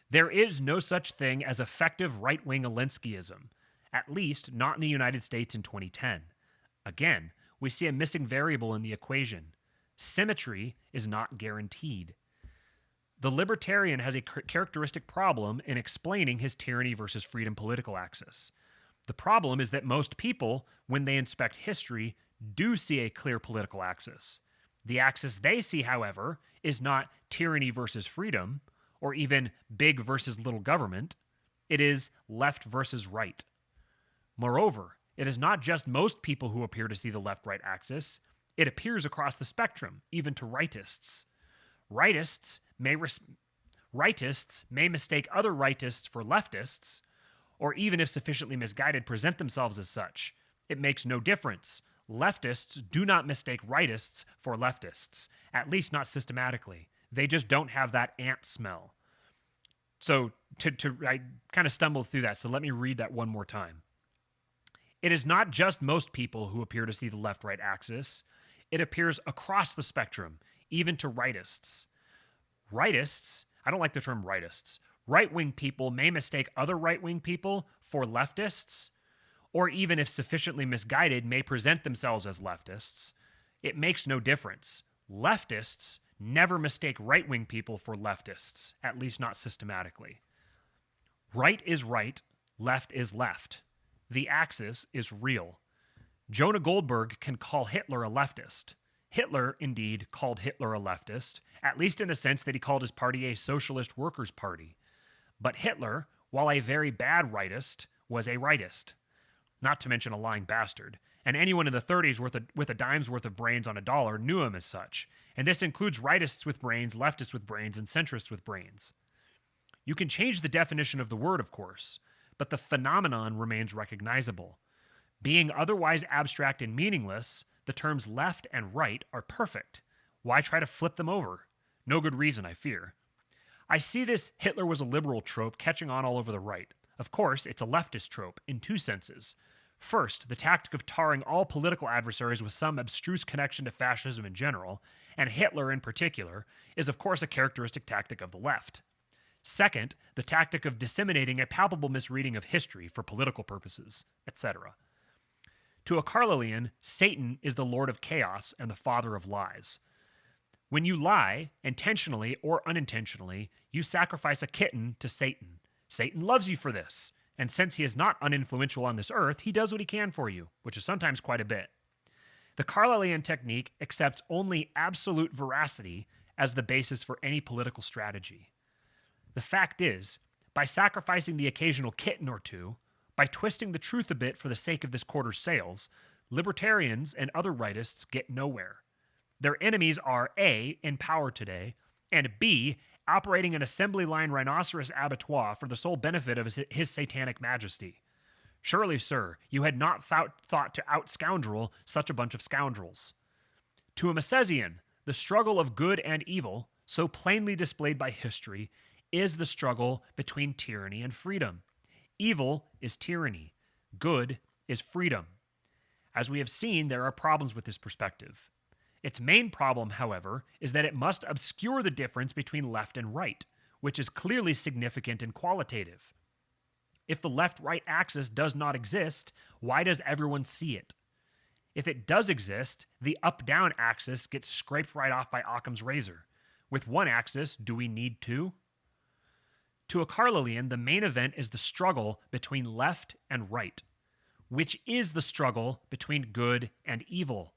There is no such thing as effective right-wing Alinskyism, at least not in the United States in 2010. Again, we see a missing variable in the equation. Symmetry is not guaranteed. The libertarian has a characteristic problem in explaining his tyranny versus freedom political axis. The problem is that most people, when they inspect history, do see a clear political axis. The axis they see, however, is not tyranny versus freedom, or even big versus little government. It is left versus right. Moreover, it is not just most people who appear to see the left-right axis. It appears across the spectrum, even to rightists. Rightists may mistake other rightists for leftists, or even if sufficiently misguided, present themselves as such. It makes no difference. Leftists do not mistake rightists for leftists, at least not systematically. They just don't have that ant smell. So I kind of stumbled through that, so let me read that one more time. It is not just most people who appear to see the left-right axis. It appears across the spectrum, even to rightists. Rightists, I don't like the term rightists. Right-wing people may mistake other right-wing people for leftists, or even if sufficiently misguided, may present themselves as leftists. It makes no difference. Leftists never mistake right-wing people for leftists, at least not systematically. Right is right, left is left. The axis is real. Jonah Goldberg can call Hitler a leftist. Hitler, indeed, called Hitler a leftist, at least in the sense that he called his party a socialist workers' party. But Hitler, while a very bad rightist, was a rightist. Not to mention a lying bastard. And anyone in the 30s with a dime's worth of brains on a dollar knew him as such. And this includes rightists with brains, leftists with brains, and centrists with brains. You can change the definition of the word, of course, but the phenomenon remains recognizable. Being otherwise abstract and meaningless, the terms left and right are perfect. Why try to flip them over? No good reason, I fear. I see this Hitler was a liberal trope catching on all over the right. Of course, it's a leftist trope in two senses. First, the tactic of tarring all political adversaries with some abstruse connection to fascism in general, and Hitler in particular, is of course a characteristic tactic of the left. Second, the tactic of disseminating a palpable misreading of history for political purposes, etc. To a Carlylean, Satan is the lord of chaos and the father of lies. When you lie, intentionally or unintentionally, you sacrifice a kitten to Satan. Satan loves you for this, and since he is not uninfluential on this earth, he does what he can for you, which is sometimes quite a bit. The Carlylean technique accepts only absolute veracity as the basis for any political strategy. The fact is, by sacrificing the occasional kitten or two, by twisting the truth a bit for the sake of this quarter's sales, libertarians and other rightists get nowhere. Their enemies are A, in power today, and B, operating an assembly line rhinoceros abattoir for the sole benefit of his satanic majesty. Surely, sir, you had not thought to out-scoundrel such a bunch of scoundrels. To a Misesian, the struggle of good and evil, so plainly displayed by history, is the struggle between tyranny and freedom. Evil is tyranny. Good is freedom. As we have seen, there are problems with this perspective. Its main problem, however, is that it must obscure the difference between left and right, which is clearly significant and qualitative. If the left-right axis does not exist, why does everyone see it? If it does exist, the up-down axis gets scraped right off by Occam's razor. With one axis, do we need two? To a Carlylean, the main event is the struggle between left and right, which is the struggle between good and evil,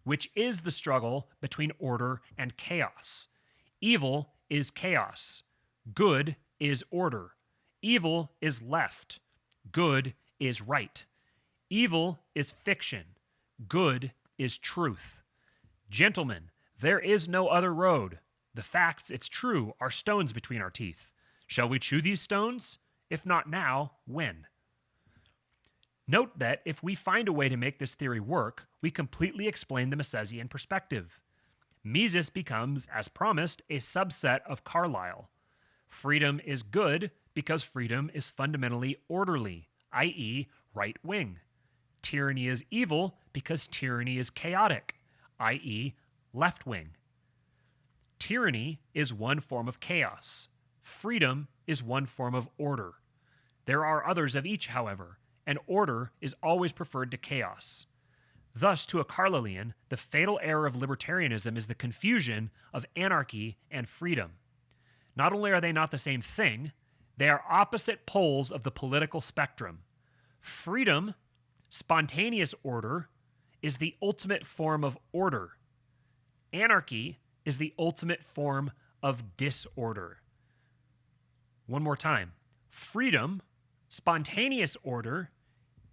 which is the struggle between order and chaos. Evil is chaos. Good is order. Evil is left. Good is right. Evil is fiction. Good is truth. Gentlemen, there is no other road. The facts, it's true, are stones between our teeth. Shall we chew these stones? If not now, when? Note that if we find a way to make this theory work, we completely explain the Misesian perspective. Mises becomes, as promised, a subset of Carlyle. Freedom is good because freedom is fundamentally orderly, i.e., right-wing. Tyranny is evil because tyranny is chaotic, i.e., left-wing. Tyranny is one form of chaos. Freedom is one form of order. There are others of each, however, and order is always preferred to chaos. Thus, to a Carlylean, the fatal error of libertarianism is the confusion of anarchy and freedom. Not only are they not the same thing, they are opposite poles of the political spectrum. Freedom, spontaneous order, is the ultimate form of order. Anarchy is the ultimate form of disorder. One more time. Freedom, spontaneous order,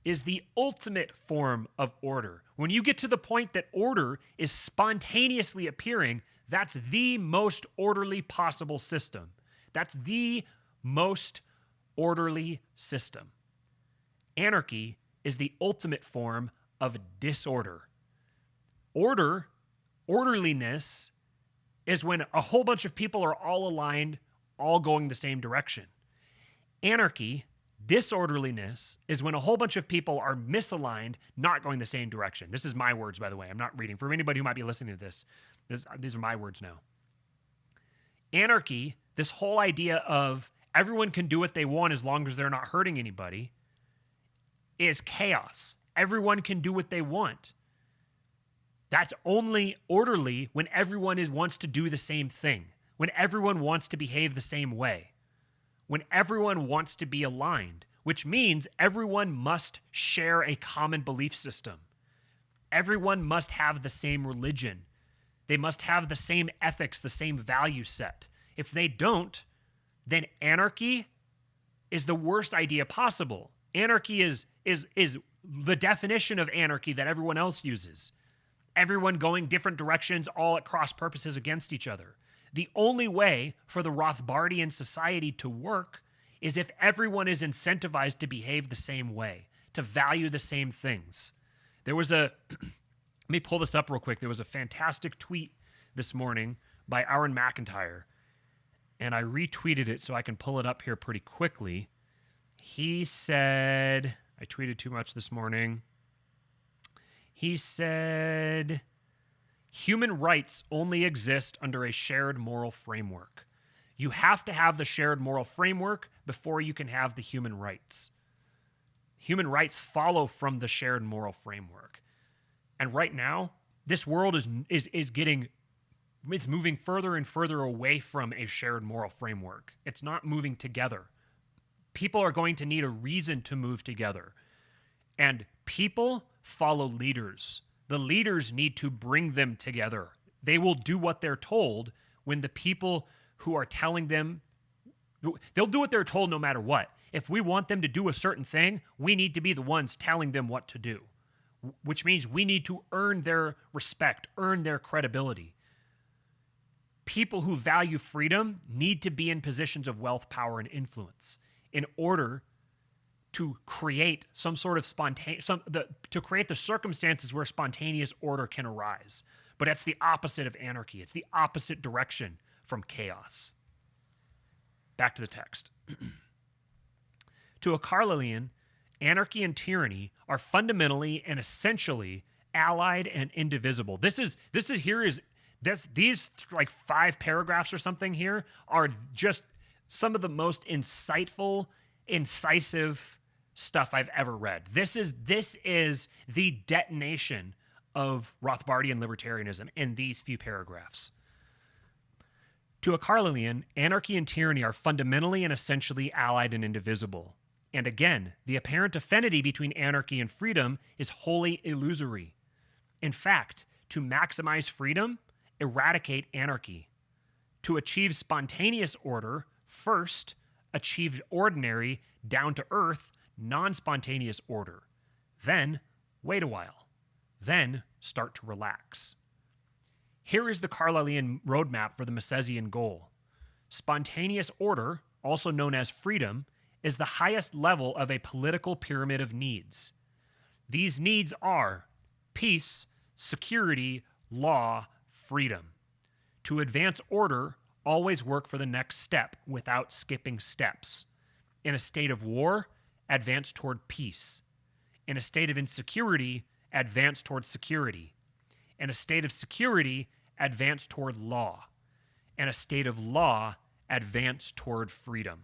is the ultimate form of order. When you get to the point that order is spontaneously appearing, that's the most orderly possible system. That's the most orderly system. Anarchy is the ultimate form of disorder. Orderliness is when a whole bunch of people are all aligned, all going the same direction. Anarchy, Disorderliness is when a whole bunch of people are misaligned, not going the same direction. This is my words, by the way. I'm not reading. For anybody who might be listening to these are my words now. Anarchy, this whole idea of everyone can do what they want as long as they're not hurting anybody, is chaos. Everyone can do what they want. That's only orderly when everyone wants to do the same thing, when everyone wants to behave the same way, when everyone wants to be aligned, which means everyone must share a common belief system. Everyone must have the same religion. They must have the same ethics, the same value set. If they don't, then anarchy is the worst idea possible. Anarchy is the definition of anarchy that everyone else uses. Everyone going different directions, all at cross purposes against each other. The only way for the Rothbardian society to work is if everyone is incentivized to behave the same way, to value the same things. There was let me pull this up real quick. There was a fantastic tweet this morning by Aaron McIntyre, and I retweeted it so I can pull it up here pretty quickly. He said, I tweeted too much this morning. He said, human rights only exist under a shared moral framework. You have to have the shared moral framework before you can have the human rights. Human rights follow from the shared moral framework. And right now, this world is moving further and further away from a shared moral framework. It's not moving together. People are going to need a reason to move together. And people follow leaders. The leaders need to bring them together. They will do what they're told when the people who are telling them, they'll do what they're told no matter what. If we want them to do a certain thing, we need to be the ones telling them what to do, which means we need to earn their respect, earn their credibility. People who value freedom need to be in positions of wealth, power, and influence in order to create some sort of to create the circumstances where spontaneous order can arise. But it's the opposite of anarchy. It's the opposite direction from chaos. Back to the text. To a Carlylean, anarchy and tyranny are fundamentally and essentially allied and indivisible. These like 5 paragraphs or something here are just some of the most insightful, incisive stuff I've ever read. This is the detonation of Rothbardian libertarianism in these few paragraphs. To a Carlylean, anarchy and tyranny are fundamentally and essentially allied and indivisible. And again, the apparent affinity between anarchy and freedom is wholly illusory. In fact, to maximize freedom, eradicate anarchy. To achieve spontaneous order, first, achieve ordinary, down-to-earth, non-spontaneous order. Then, wait a while. Then, start to relax. Here is the Carlylean roadmap for the Misesian goal. Spontaneous order, also known as freedom, is the highest level of a political pyramid of needs. These needs are peace, security, law, freedom. To advance order, always work for the next step without skipping steps. In a state of war, advance toward peace. In a state of insecurity, advance toward security. In a state of security, advance toward law. In a state of law, advance toward freedom.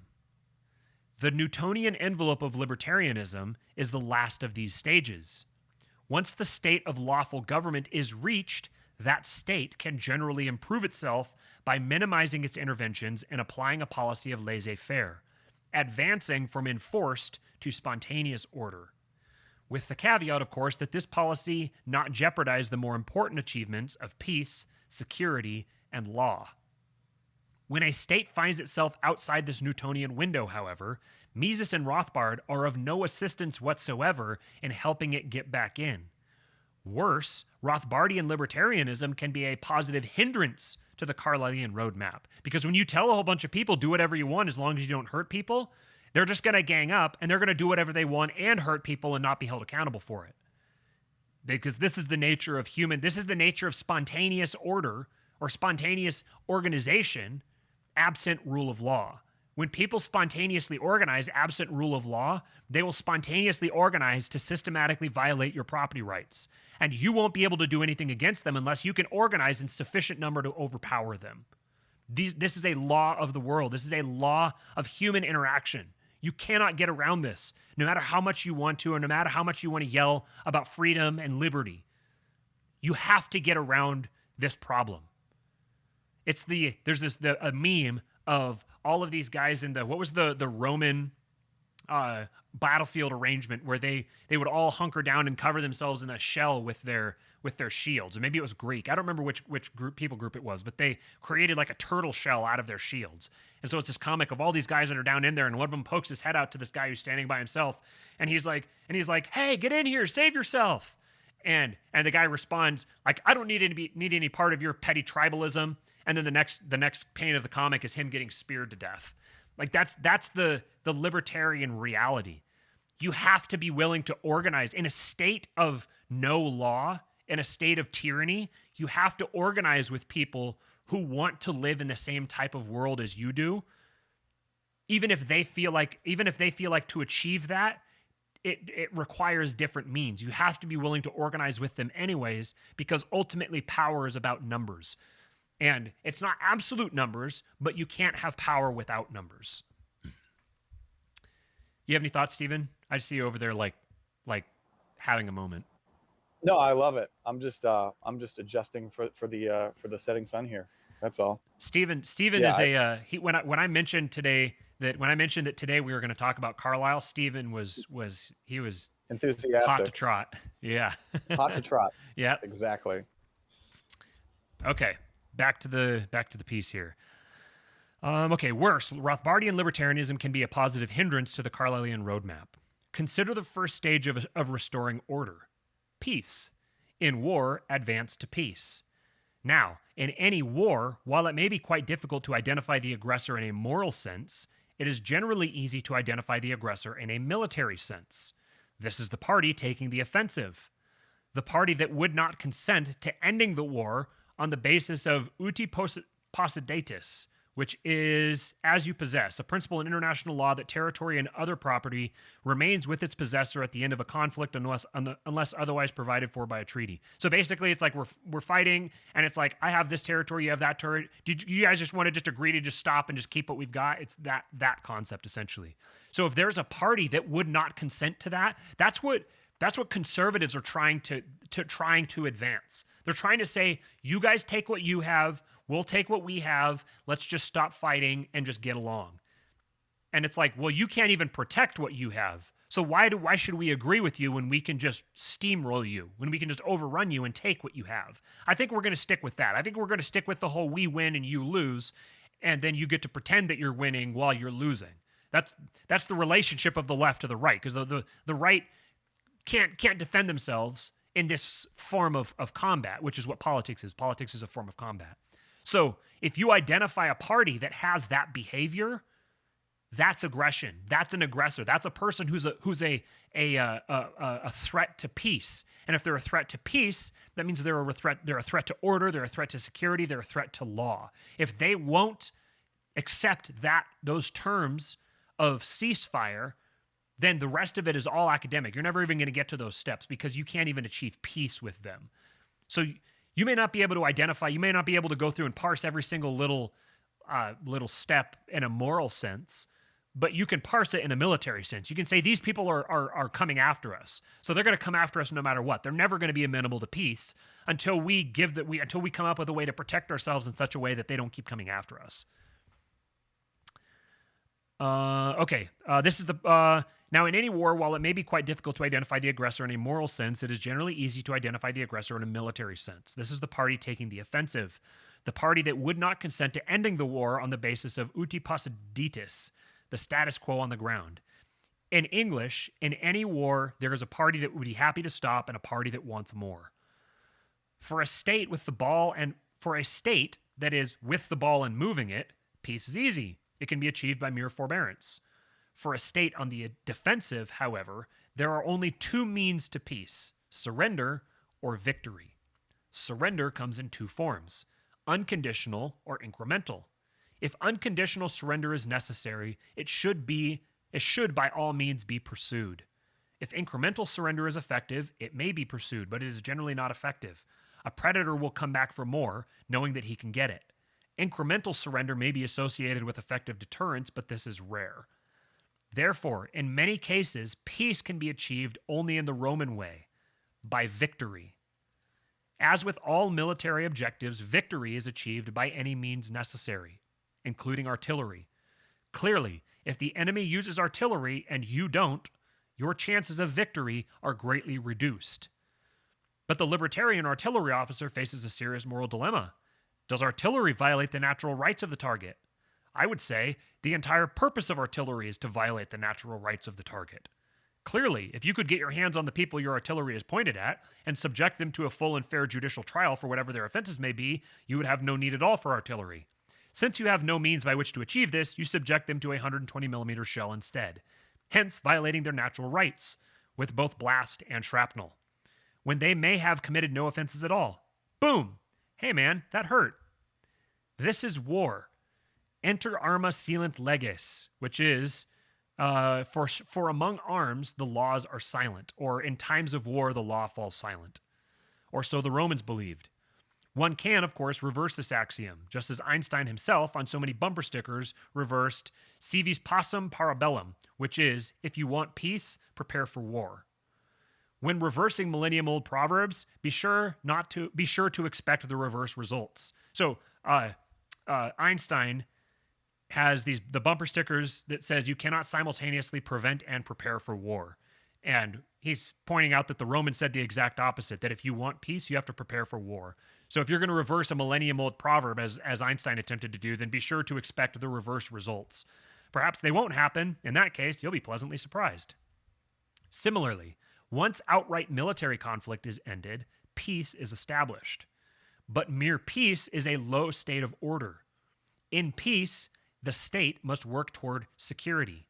The Newtonian envelope of libertarianism is the last of these stages. Once the state of lawful government is reached, that state can generally improve itself by minimizing its interventions and applying a policy of laissez-faire, advancing from enforced to spontaneous order. With the caveat, of course, that this policy not jeopardize the more important achievements of peace, security, and law. When a state finds itself outside this Newtonian window, however, Mises and Rothbard are of no assistance whatsoever in helping it get back in. Worse, Rothbardian libertarianism can be a positive hindrance to the Carlylean roadmap. Because when you tell a whole bunch of people, do whatever you want as long as you don't hurt people, they're just going to gang up and they're going to do whatever they want and hurt people and not be held accountable for it. Because this is the nature of spontaneous order or spontaneous organization absent rule of law. When people spontaneously organize absent rule of law, they will spontaneously organize to systematically violate your property rights. And you won't be able to do anything against them unless you can organize in sufficient number to overpower them. This is a law of the world. This is a law of human interaction. You cannot get around this, no matter how much you want to, or no matter how much you want to yell about freedom and liberty. You have to get around this problem. There's a meme of all of these guys in what was the Roman battlefield arrangement where they would all hunker down and cover themselves in a shell with their shields. And maybe it was Greek. I don't remember which people group it was, but they created like a turtle shell out of their shields. And so it's this comic of all these guys that are down in there, and one of them pokes his head out to this guy who's standing by himself, and he's like, "Hey, get in here, save yourself." And the guy responds like, "I don't need any part of your petty tribalism." And then the next pane of the comic is him getting speared to death. Like that's the libertarian reality. You have to be willing to organize in a state of no law, in a state of tyranny. You have to organize with people who want to live in the same type of world as you do. Even if they feel like to achieve that, it requires different means. You have to be willing to organize with them anyways, because ultimately power is about numbers. And it's not absolute numbers, but you can't have power without numbers. You have any thoughts, Stephen? I see you over there like having a moment. No, I love it. I'm just adjusting for the setting sun here. That's all. Stephen is when I mentioned that today we were going to talk about Carlyle, Stephen was enthusiastic. Hot to trot. Yeah. Hot to trot. Yeah. Exactly. Okay. Back to the piece here. Okay, worse, Rothbardian libertarianism can be a positive hindrance to the Carlylean roadmap. Consider the first stage of restoring order. Peace. In war, advance to peace. Now, in any war, while it may be quite difficult to identify the aggressor in a moral sense, it is generally easy to identify the aggressor in a military sense. This is the party taking the offensive. The party that would not consent to ending the war on the basis of uti possidetis, which is as you possess, a principle in international law that territory and other property remains with its possessor at the end of a conflict unless otherwise provided for by a treaty. So basically, it's like we're fighting, and it's like, I have this territory, you have that territory. You guys just want to just agree to just stop and just keep what we've got? It's that concept, essentially. So if there's a party that would not consent to that, that's what conservatives are trying to advance. They're trying to say, you guys take what you have, we'll take what we have, let's just stop fighting and just get along. And it's like, well, you can't even protect what you have. So why should we agree with you when we can just steamroll you, when we can just overrun you and take what you have? I think we're going to stick with that. I think we're going to stick with the whole we win and you lose, and then you get to pretend that you're winning while you're losing. That's the relationship of the left to the right, because the right can't defend themselves in this form of combat, which is what politics is. Politics is a form of combat. So if you identify a party that has that behavior, that's aggression. That's an aggressor. That's a person who's a threat to peace. And if they're a threat to peace, that means they're a threat to order, they're a threat to security, they're a threat to law. If they won't accept those terms of ceasefire, then the rest of it is all academic. You're never even going to get to those steps because you can't even achieve peace with them. So you may not be able to identify, you may not be able to go through and parse every single little step in a moral sense, but you can parse it in a military sense. You can say these people are coming after us. So they're going to come after us no matter what. They're never going to be amenable to peace until we come up with a way to protect ourselves in such a way that they don't keep coming after us. This is now, in any war, while it may be quite difficult to identify the aggressor in a moral sense, it is generally easy to identify the aggressor in a military sense. This is the party taking the offensive, the party that would not consent to ending the war on the basis of uti possidetis, the status quo on the ground. In English, in any war, there is a party that would be happy to stop and a party that wants more. For a state that is with the ball and moving it, peace is easy. It can be achieved by mere forbearance. For a state on the defensive, however, there are only two means to peace: surrender or victory. Surrender comes in two forms: unconditional or incremental. If unconditional surrender is necessary, it should by all means be pursued. If incremental surrender is effective, it may be pursued, but it is generally not effective. A predator will come back for more, knowing that he can get it. Incremental surrender may be associated with effective deterrence, but this is rare. Therefore, in many cases, peace can be achieved only in the Roman way, by victory. As with all military objectives, victory is achieved by any means necessary, including artillery. Clearly, if the enemy uses artillery and you don't, your chances of victory are greatly reduced. But the libertarian artillery officer faces a serious moral dilemma. Does artillery violate the natural rights of the target? I would say the entire purpose of artillery is to violate the natural rights of the target. Clearly, if you could get your hands on the people your artillery is pointed at and subject them to a full and fair judicial trial for whatever their offenses may be, you would have no need at all for artillery. Since you have no means by which to achieve this, you subject them to a 120mm shell instead, hence violating their natural rights, with both blast and shrapnel, when they may have committed no offenses at all. Boom! Hey man, that hurt. This is war. Enter arma silent legis, which is, for among arms, the laws are silent, or in times of war, the law falls silent. Or so the Romans believed. One can, of course, reverse this axiom, just as Einstein himself, on so many bumper stickers, reversed si vis pacem para bellum, which is, if you want peace, prepare for war. When reversing millennium-old proverbs, be sure to expect the reverse results. So Einstein has the bumper stickers that says you cannot simultaneously prevent and prepare for war. And he's pointing out that the Romans said the exact opposite, that if you want peace, you have to prepare for war. So if you're going to reverse a millennium-old proverb, as Einstein attempted to do, then be sure to expect the reverse results. Perhaps they won't happen. In that case, you'll be pleasantly surprised. Similarly, once outright military conflict is ended, peace is established. But mere peace is a low state of order. In peace, the state must work toward security.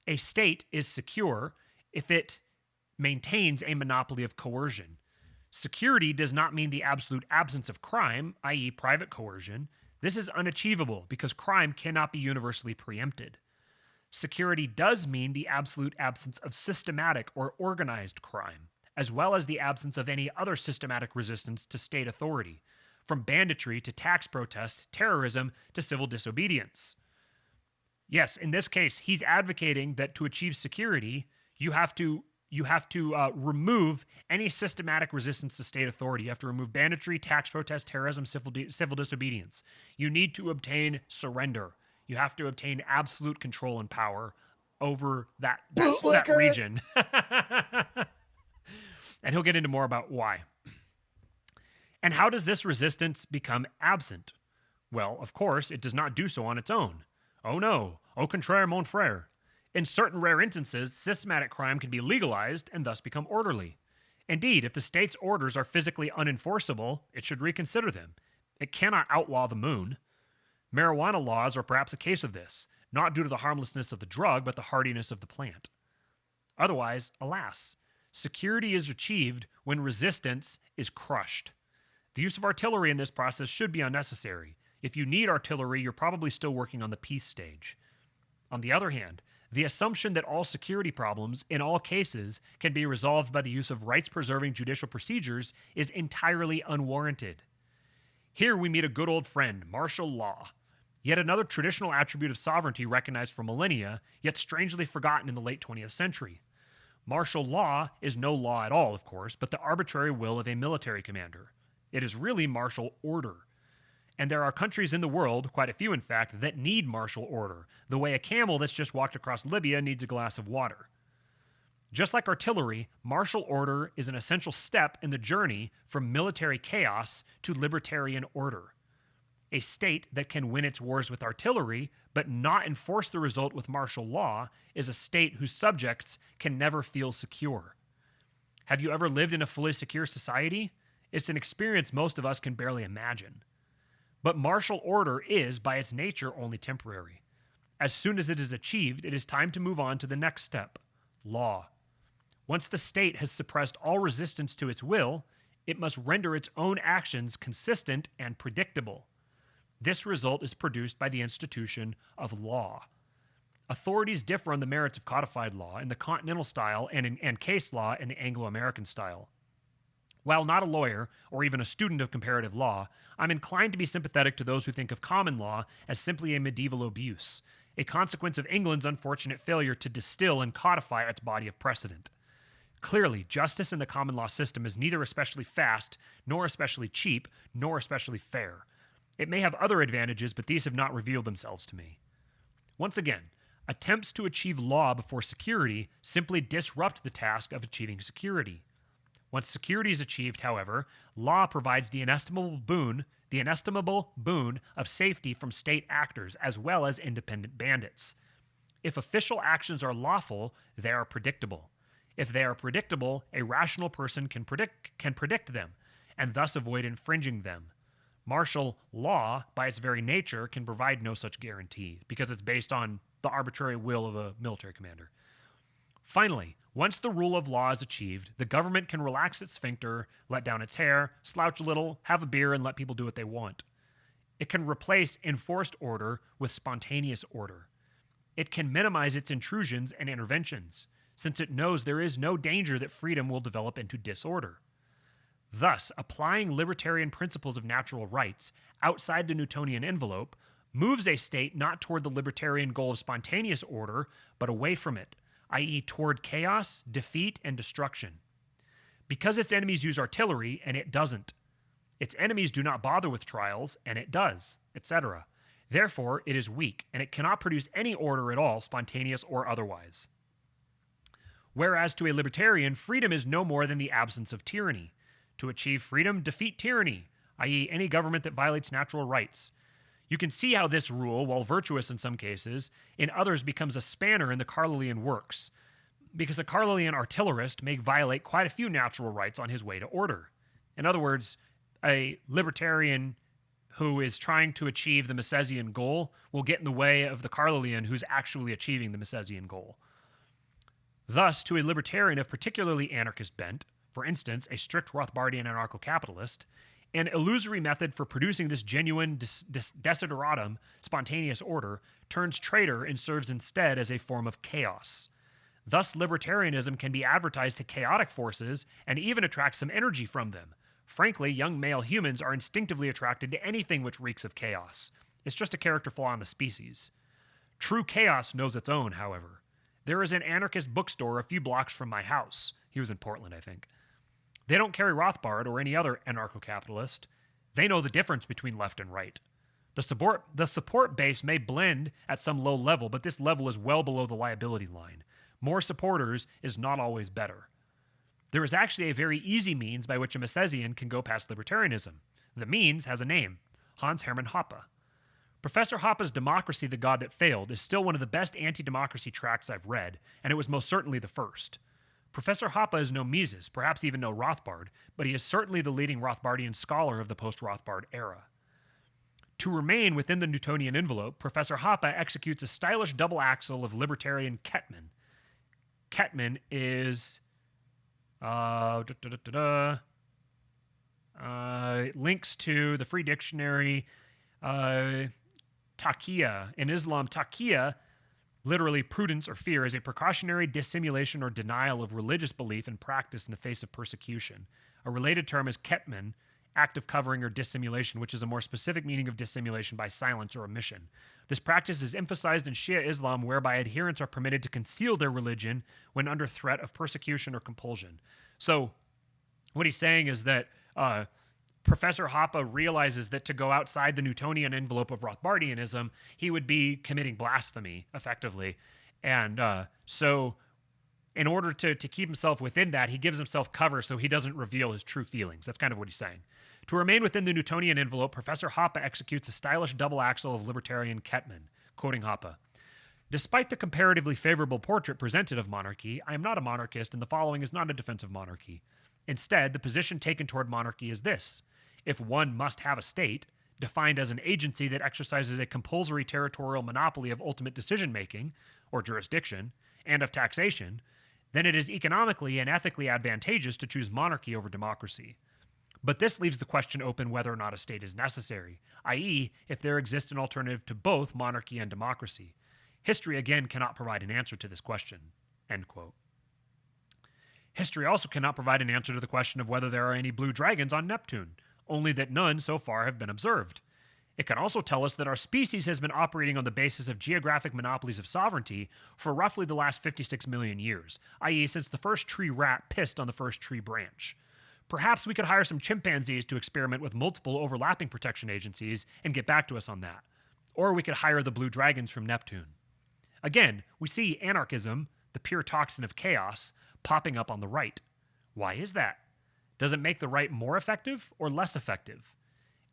A state is secure if it maintains a monopoly of coercion. Security does not mean the absolute absence of crime, i.e. private coercion. This is unachievable because crime cannot be universally preempted. Security does mean the absolute absence of systematic or organized crime, as well as the absence of any other systematic resistance to state authority, from banditry to tax protest, terrorism to civil disobedience. Yes, in this case, he's advocating that to achieve security, you have to remove any systematic resistance to state authority. You have to remove banditry, tax protest, terrorism, civil disobedience. You need to obtain surrender. You have to obtain absolute control and power over that region. And he'll get into more about why. And how does this resistance become absent? Well, of course, it does not do so on its own. Oh no, au contraire, mon frère. In certain rare instances, systematic crime can be legalized and thus become orderly. Indeed, if the state's orders are physically unenforceable, it should reconsider them. It cannot outlaw the moon. Marijuana laws are perhaps a case of this, not due to the harmlessness of the drug, but the hardiness of the plant. Otherwise, alas, security is achieved when resistance is crushed. The use of artillery in this process should be unnecessary. If you need artillery, you're probably still working on the peace stage. On the other hand, the assumption that all security problems, in all cases, can be resolved by the use of rights-preserving judicial procedures is entirely unwarranted. Here we meet a good old friend, martial law. Yet another traditional attribute of sovereignty recognized for millennia, yet strangely forgotten in the late 20th century. Martial law is no law at all, of course, but the arbitrary will of a military commander. It is really martial order. And there are countries in the world, quite a few in fact, that need martial order, the way a camel that's just walked across Libya needs a glass of water. Just like artillery, martial order is an essential step in the journey from military chaos to libertarian order. A state that can win its wars with artillery, but not enforce the result with martial law, is a state whose subjects can never feel secure. Have you ever lived in a fully secure society? It's an experience most of us can barely imagine. But martial order is, by its nature, only temporary. As soon as it is achieved, it is time to move on to the next step, law. Once the state has suppressed all resistance to its will, it must render its own actions consistent and predictable. This result is produced by the institution of law. Authorities differ on the merits of codified law in the continental style and case law in the Anglo-American style. While not a lawyer or even a student of comparative law, I'm inclined to be sympathetic to those who think of common law as simply a medieval abuse, a consequence of England's unfortunate failure to distill and codify its body of precedent. Clearly, justice in the common law system is neither especially fast, nor especially cheap, nor especially fair. It may have other advantages, but these have not revealed themselves to me. Once again, attempts to achieve law before security simply disrupt the task of achieving security. Once security is achieved, however, law provides the inestimable boon of safety from state actors as well as independent bandits. If official actions are lawful, they are predictable. If they are predictable, a rational person can predict them, and thus avoid infringing them. Martial law, by its very nature, can provide no such guarantee, because it's based on the arbitrary will of a military commander. Finally, once the rule of law is achieved, the government can relax its sphincter, let down its hair, slouch a little, have a beer, and let people do what they want. It can replace enforced order with spontaneous order. It can minimize its intrusions and interventions, since it knows there is no danger that freedom will develop into disorder. Thus, applying libertarian principles of natural rights outside the Newtonian envelope moves a state not toward the libertarian goal of spontaneous order, but away from it, i.e. toward chaos, defeat, and destruction. Because its enemies use artillery, and it doesn't. Its enemies do not bother with trials, and it does, etc. Therefore, it is weak, and it cannot produce any order at all, spontaneous or otherwise. Whereas to a libertarian, freedom is no more than the absence of tyranny. To achieve freedom, defeat tyranny, i.e. any government that violates natural rights. You can see how this rule, while virtuous in some cases, in others becomes a spanner in the Carlylean works, because a Carlylean artillerist may violate quite a few natural rights on his way to order. In other words, a libertarian who is trying to achieve the Misesian goal will get in the way of the Carlylean who's actually achieving the Misesian goal. Thus, to a libertarian of particularly anarchist bent, for instance, a strict Rothbardian anarcho-capitalist, an illusory method for producing this genuine desideratum, spontaneous order, turns traitor and serves instead as a form of chaos. Thus, libertarianism can be advertised to chaotic forces and even attract some energy from them. Frankly, young male humans are instinctively attracted to anything which reeks of chaos. It's just a character flaw in the species. True chaos knows its own, however. There is an anarchist bookstore a few blocks from my house. He was in Portland, I think. They don't carry Rothbard or any other anarcho-capitalist. They know the difference between left and right. The support base may blend at some low level, but this level is well below the liability line. More supporters is not always better. There is actually a very easy means by which a Misesian can go past libertarianism. The means has a name, Hans Hermann Hoppe. Professor Hoppe's Democracy, the God That Failed is still one of the best anti-democracy tracts I've read, and it was most certainly the first. Professor Hoppe is no Mises, perhaps even no Rothbard, but he is certainly the leading Rothbardian scholar of the post-Rothbard era. To remain within the Newtonian envelope, Professor Hoppe executes a stylish double axle of libertarian Kettman. Kettman is links to the Free Dictionary, Taqiyya. In Islam, Taqiyya, literally prudence or fear, is a precautionary dissimulation or denial of religious belief and practice in the face of persecution. A related term is Kettman, act of covering or dissimulation, which is a more specific meaning of dissimulation by silence or omission. This practice is emphasized in Shia Islam, whereby adherents are permitted to conceal their religion when under threat of persecution or compulsion. So what he's saying is that Professor Hoppe realizes that to go outside the Newtonian envelope of Rothbardianism, he would be committing blasphemy, effectively. And so in order to keep himself within that, he gives himself cover so he doesn't reveal his true feelings. That's kind of what he's saying. To remain within the Newtonian envelope, Professor Hoppe executes a stylish double axle of libertarian Kettman, quoting Hoppe. Despite the comparatively favorable portrait presented of monarchy, I am not a monarchist, and the following is not a defense of monarchy. Instead, the position taken toward monarchy is this. If one must have a state, defined as an agency that exercises a compulsory territorial monopoly of ultimate decision-making, or jurisdiction, and of taxation, then it is economically and ethically advantageous to choose monarchy over democracy. But this leaves the question open whether or not a state is necessary, i.e., if there exists an alternative to both monarchy and democracy. History again cannot provide an answer to this question. End quote. History also cannot provide an answer to the question of whether there are any blue dragons on Neptune, only that none so far have been observed. It can also tell us that our species has been operating on the basis of geographic monopolies of sovereignty for roughly the last 56 million years, i.e., since the first tree rat pissed on the first tree branch. Perhaps we could hire some chimpanzees to experiment with multiple overlapping protection agencies and get back to us on that. Or we could hire the blue dragons from Neptune. Again, we see anarchism, the pure toxin of chaos, popping up on the right. Why is that? Does it make the right more effective or less effective?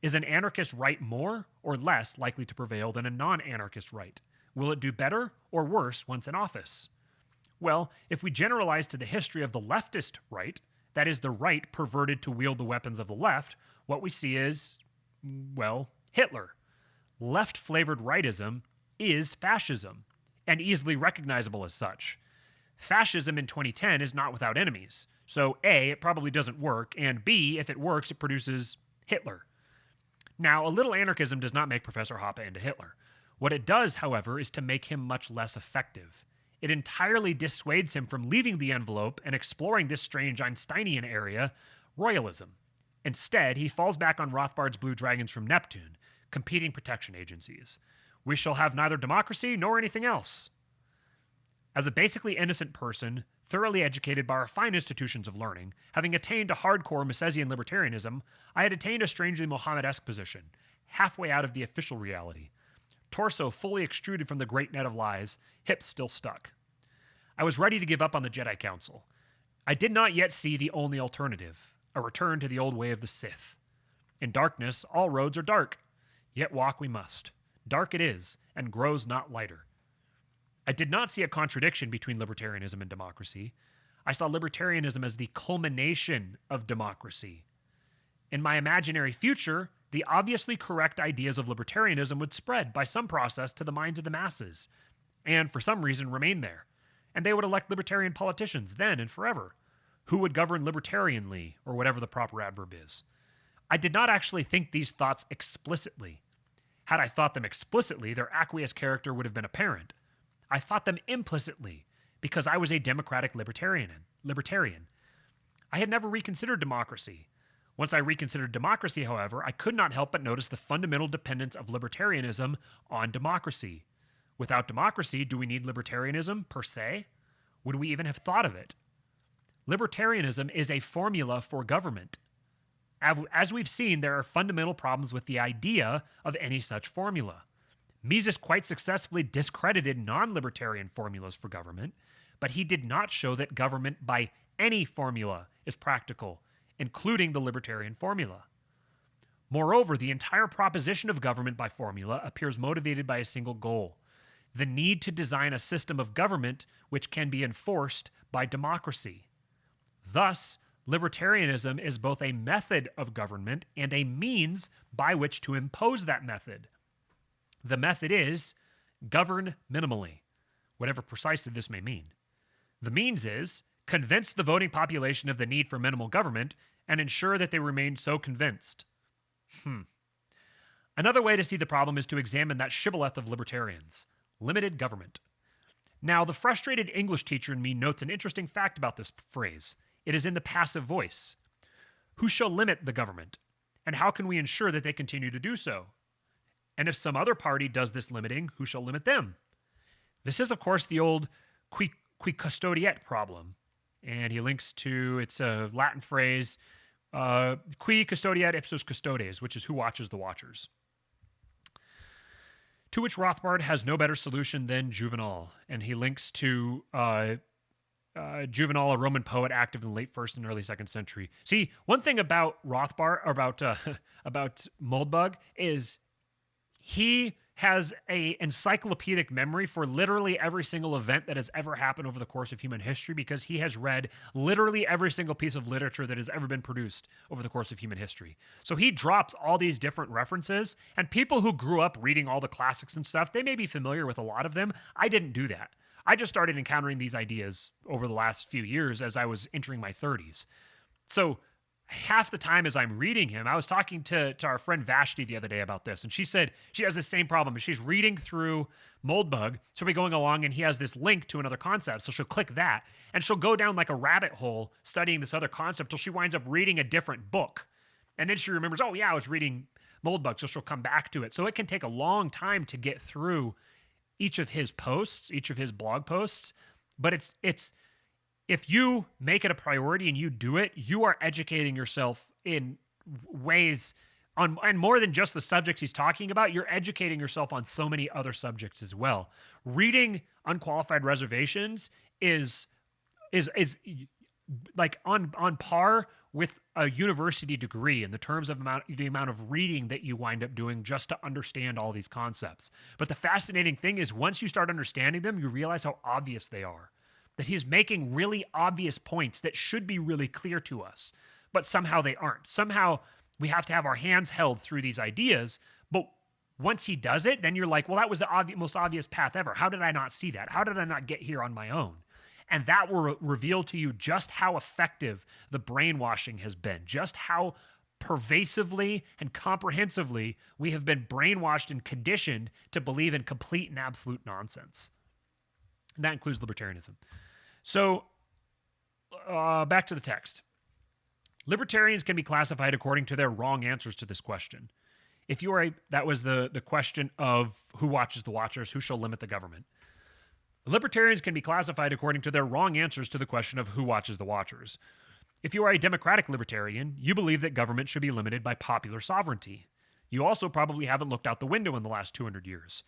Is an anarchist right more or less likely to prevail than a non-anarchist right? Will it do better or worse once in office? Well, if we generalize to the history of the leftist right, that is the right perverted to wield the weapons of the left, what we see is, well, Hitler. Left-flavored rightism is fascism, and easily recognizable as such. Fascism in 2010 is not without enemies, so A, it probably doesn't work, and B, if it works, it produces Hitler. Now, a little anarchism does not make Professor Hoppe into Hitler. What it does, however, is to make him much less effective. It entirely dissuades him from leaving the envelope and exploring this strange Einsteinian area, royalism. Instead, he falls back on Rothbard's blue dragons from Neptune, competing protection agencies. We shall have neither democracy nor anything else. As a basically innocent person, thoroughly educated by our fine institutions of learning, having attained to hardcore Misesian libertarianism, I had attained a strangely Mohammed-esque position, halfway out of the official reality. Torso fully extruded from the great net of lies, hips still stuck. I was ready to give up on the Jedi Council. I did not yet see the only alternative, a return to the old way of the Sith. In darkness, all roads are dark, yet walk we must. Dark it is, and grows not lighter. I did not see a contradiction between libertarianism and democracy. I saw libertarianism as the culmination of democracy. In my imaginary future, the obviously correct ideas of libertarianism would spread by some process to the minds of the masses, and for some reason remain there. And they would elect libertarian politicians then and forever, who would govern libertarianly, or whatever the proper adverb is. I did not actually think these thoughts explicitly. Had I thought them explicitly, their aqueous character would have been apparent. I thought them implicitly, because I was a democratic libertarian. I had never reconsidered democracy. Once I reconsidered democracy, however, I could not help but notice the fundamental dependence of libertarianism on democracy. Without democracy, do we need libertarianism per se? Would we even have thought of it? Libertarianism is a formula for government. As we've seen, there are fundamental problems with the idea of any such formula. Mises quite successfully discredited non-libertarian formulas for government, but he did not show that government by any formula is practical, including the libertarian formula. Moreover, the entire proposition of government by formula appears motivated by a single goal: the need to design a system of government which can be enforced by democracy. Thus, libertarianism is both a method of government and a means by which to impose that method. The method is govern minimally, whatever precisely this may mean. The means is convince the voting population of the need for minimal government and ensure that they remain so convinced. Another way to see the problem is to examine that shibboleth of libertarians: limited government. Now, the frustrated English teacher in me notes an interesting fact about this phrase. It is in the passive voice. Who shall limit the government? And how can we ensure that they continue to do so? And if some other party does this limiting, who shall limit them? This is, of course, the old qui custodiet problem. And he links to, it's a Latin phrase, qui custodiet ipsos custodes, which is who watches the watchers. To which Rothbard has no better solution than Juvenal. And he links to Juvenal, a Roman poet active in the late 1st and early 2nd century. See, one thing about Rothbard, about Moldbug, is he has an encyclopedic memory for literally every single event that has ever happened over the course of human history, because he has read literally every single piece of literature that has ever been produced over the course of human history. So he drops all these different references, and people who grew up reading all the classics and stuff, they may be familiar with a lot of them. I didn't do that. I just started encountering these ideas over the last few years as I was entering my 30s. So half the time as I'm reading him, I was talking to our friend Vashti the other day about this, and she said she has the same problem. She's reading through Moldbug, she'll be going along, and he has this link to another concept, so she'll click that, and she'll go down like a rabbit hole studying this other concept till she winds up reading a different book. And then she remembers, oh yeah, I was reading Moldbug, so she'll come back to it. So it can take a long time to get through each of his posts, each of his blog posts, but it's if you make it a priority and you do it, you are educating yourself in ways on, and more than just the subjects he's talking about, you're educating yourself on so many other subjects as well. Reading Unqualified Reservations is like on par with a university degree in the terms of the amount of reading that you wind up doing just to understand all these concepts. But the fascinating thing is once you start understanding them, you realize how obvious they are. That he's making really obvious points that should be really clear to us, but somehow they aren't. Somehow we have to have our hands held through these ideas, but once he does it, then you're like, well, that was the most obvious path ever. How did I not see that? How did I not get here on my own? And that will reveal to you just how effective the brainwashing has been, just how pervasively and comprehensively we have been brainwashed and conditioned to believe in complete and absolute nonsense. And that includes libertarianism. So back to the text. Libertarians can be classified according to their wrong answers to this question. If you are that was the question of who watches the watchers, who shall limit the government. Libertarians can be classified according to their wrong answers to the question of who watches the watchers. If you are a democratic libertarian, you believe that government should be limited by popular sovereignty. You also probably haven't looked out the window in the last 200 years.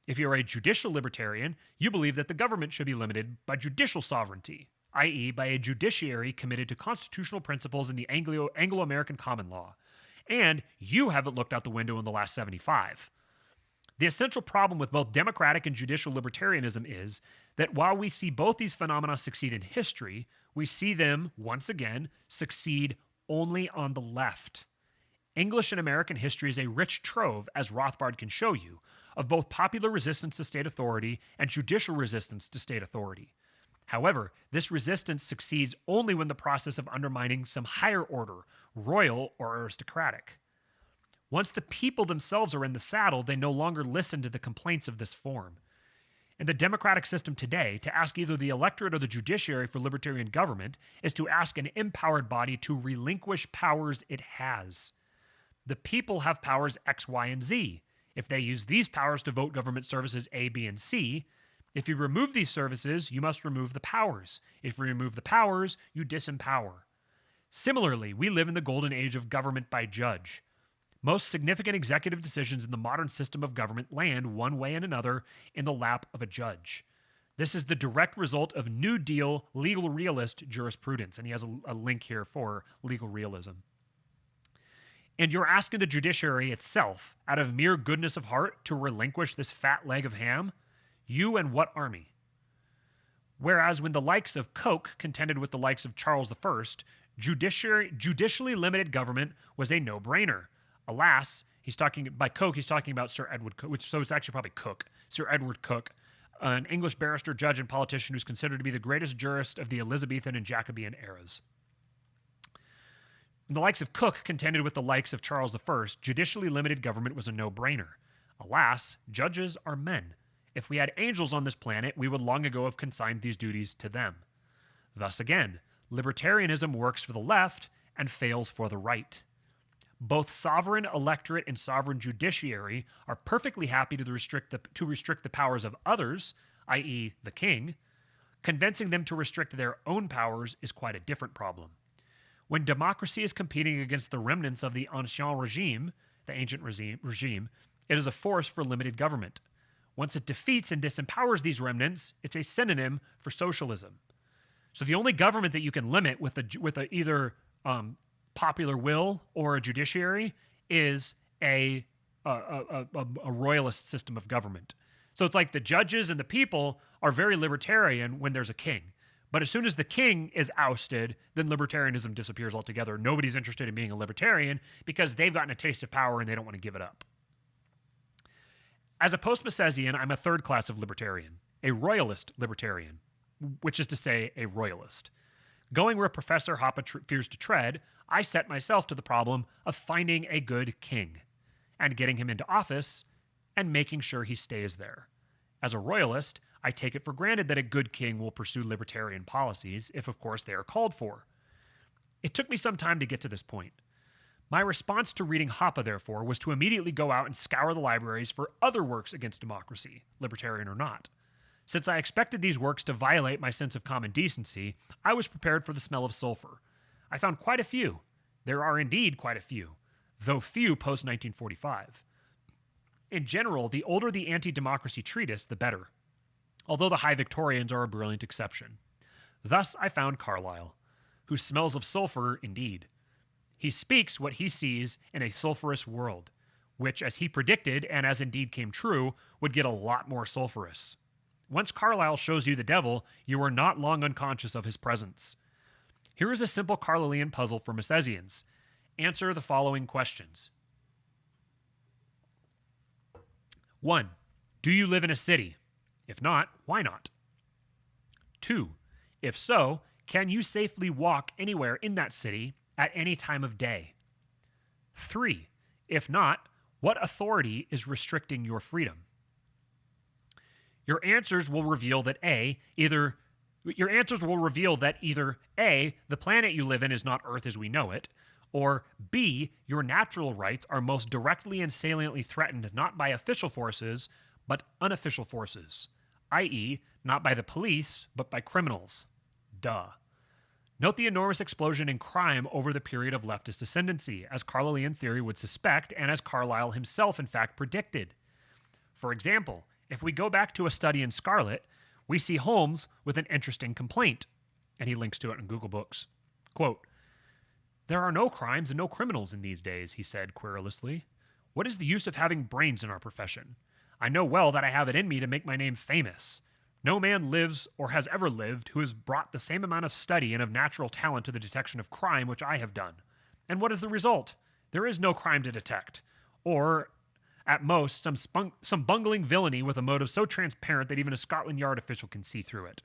If you're a judicial libertarian, you believe that the government should be limited by judicial sovereignty, i.e. by a judiciary committed to constitutional principles in the Anglo-American common law. And you haven't looked out the window in the last 75. The essential problem with both democratic and judicial libertarianism is that while we see both these phenomena succeed in history, we see them, once again, succeed only on the left. English and American history is a rich trove, as Rothbard can show you, of both popular resistance to state authority and judicial resistance to state authority. However, this resistance succeeds only when the process of undermining some higher order, royal or aristocratic. Once the people themselves are in the saddle, they no longer listen to the complaints of this form. In the democratic system today, to ask either the electorate or the judiciary for libertarian government is to ask an empowered body to relinquish powers it has. The people have powers X, Y, and Z. If they use these powers to vote government services A, B, and C, if you remove these services, you must remove the powers. If you remove the powers, you disempower. Similarly, we live in the golden age of government by judge. Most significant executive decisions in the modern system of government land, one way and another, in the lap of a judge. This is the direct result of New Deal legal realist jurisprudence, and he has a link here for legal realism. And you're asking the judiciary itself, out of mere goodness of heart, to relinquish this fat leg of ham? You and what army? Whereas when the likes of Coke contended with the likes of Charles I, judicially limited government was a no-brainer. Alas, he's talking about Sir Edward Coke, so it's actually probably Cook, Sir Edward Coke, an English barrister, judge, and politician who's considered to be the greatest jurist of the Elizabethan and Jacobean eras. When the likes of Cook contended with the likes of Charles I, judicially limited government was a no-brainer. Alas, judges are men. If we had angels on this planet, we would long ago have consigned these duties to them. Thus again, libertarianism works for the left and fails for the right. Both sovereign electorate and sovereign judiciary are perfectly happy to restrict the powers of others, i.e. the king. Convincing them to restrict their own powers is quite a different problem. When democracy is competing against the remnants of the ancien regime, the ancient regime, it is a force for limited government. Once it defeats and disempowers these remnants, it's a synonym for socialism. So the only government that you can limit with either popular will or a judiciary is a royalist system of government. So it's like the judges and the people are very libertarian when there's a king. But as soon as the king is ousted, then libertarianism disappears altogether. Nobody's interested in being a libertarian because they've gotten a taste of power and they don't want to give it up. As a post-Misesian, I'm a third class of libertarian, a royalist libertarian, which is to say a royalist. Going where Professor Hoppe fears to tread, I set myself to the problem of finding a good king and getting him into office and making sure he stays there. As a royalist, I take it for granted that a good king will pursue libertarian policies if, of course, they are called for. It took me some time to get to this point. My response to reading Hoppe, therefore, was to immediately go out and scour the libraries for other works against democracy, libertarian or not. Since I expected these works to violate my sense of common decency, I was prepared for the smell of sulfur. I found quite a few. There are indeed quite a few, though few post-1945. In general, the older the anti-democracy treatise, the better, although the High Victorians are a brilliant exception. Thus I found Carlyle, who smells of sulfur indeed. He speaks what he sees in a sulfurous world, which, as he predicted, and as indeed came true, would get a lot more sulfurous. Once Carlyle shows you the devil, you are not long unconscious of his presence. Here is a simple Carlylean puzzle for Misesians. Answer the following questions. 1. Do you live in a city? If not, why not? 2. If so, can you safely walk anywhere in that city at any time of day? 3. If not, what authority is restricting your freedom? Your answers will reveal that either A, the planet you live in is not Earth as we know it, or B, your natural rights are most directly and saliently threatened not by official forces, but unofficial forces, i.e., not by the police, but by criminals. Duh. Note the enormous explosion in crime over the period of leftist ascendancy, as Carlylean theory would suspect, and as Carlyle himself in fact predicted. For example, if we go back to A Study in Scarlet, we see Holmes with an interesting complaint, and he links to it in Google Books. Quote, "There are no crimes and no criminals in these days," he said querulously. "What is the use of having brains in our profession? I know well that I have it in me to make my name famous. No man lives or has ever lived who has brought the same amount of study and of natural talent to the detection of crime which I have done. And what is the result? There is no crime to detect. Or, at most, some bungling villainy with a motive so transparent that even a Scotland Yard official can see through it."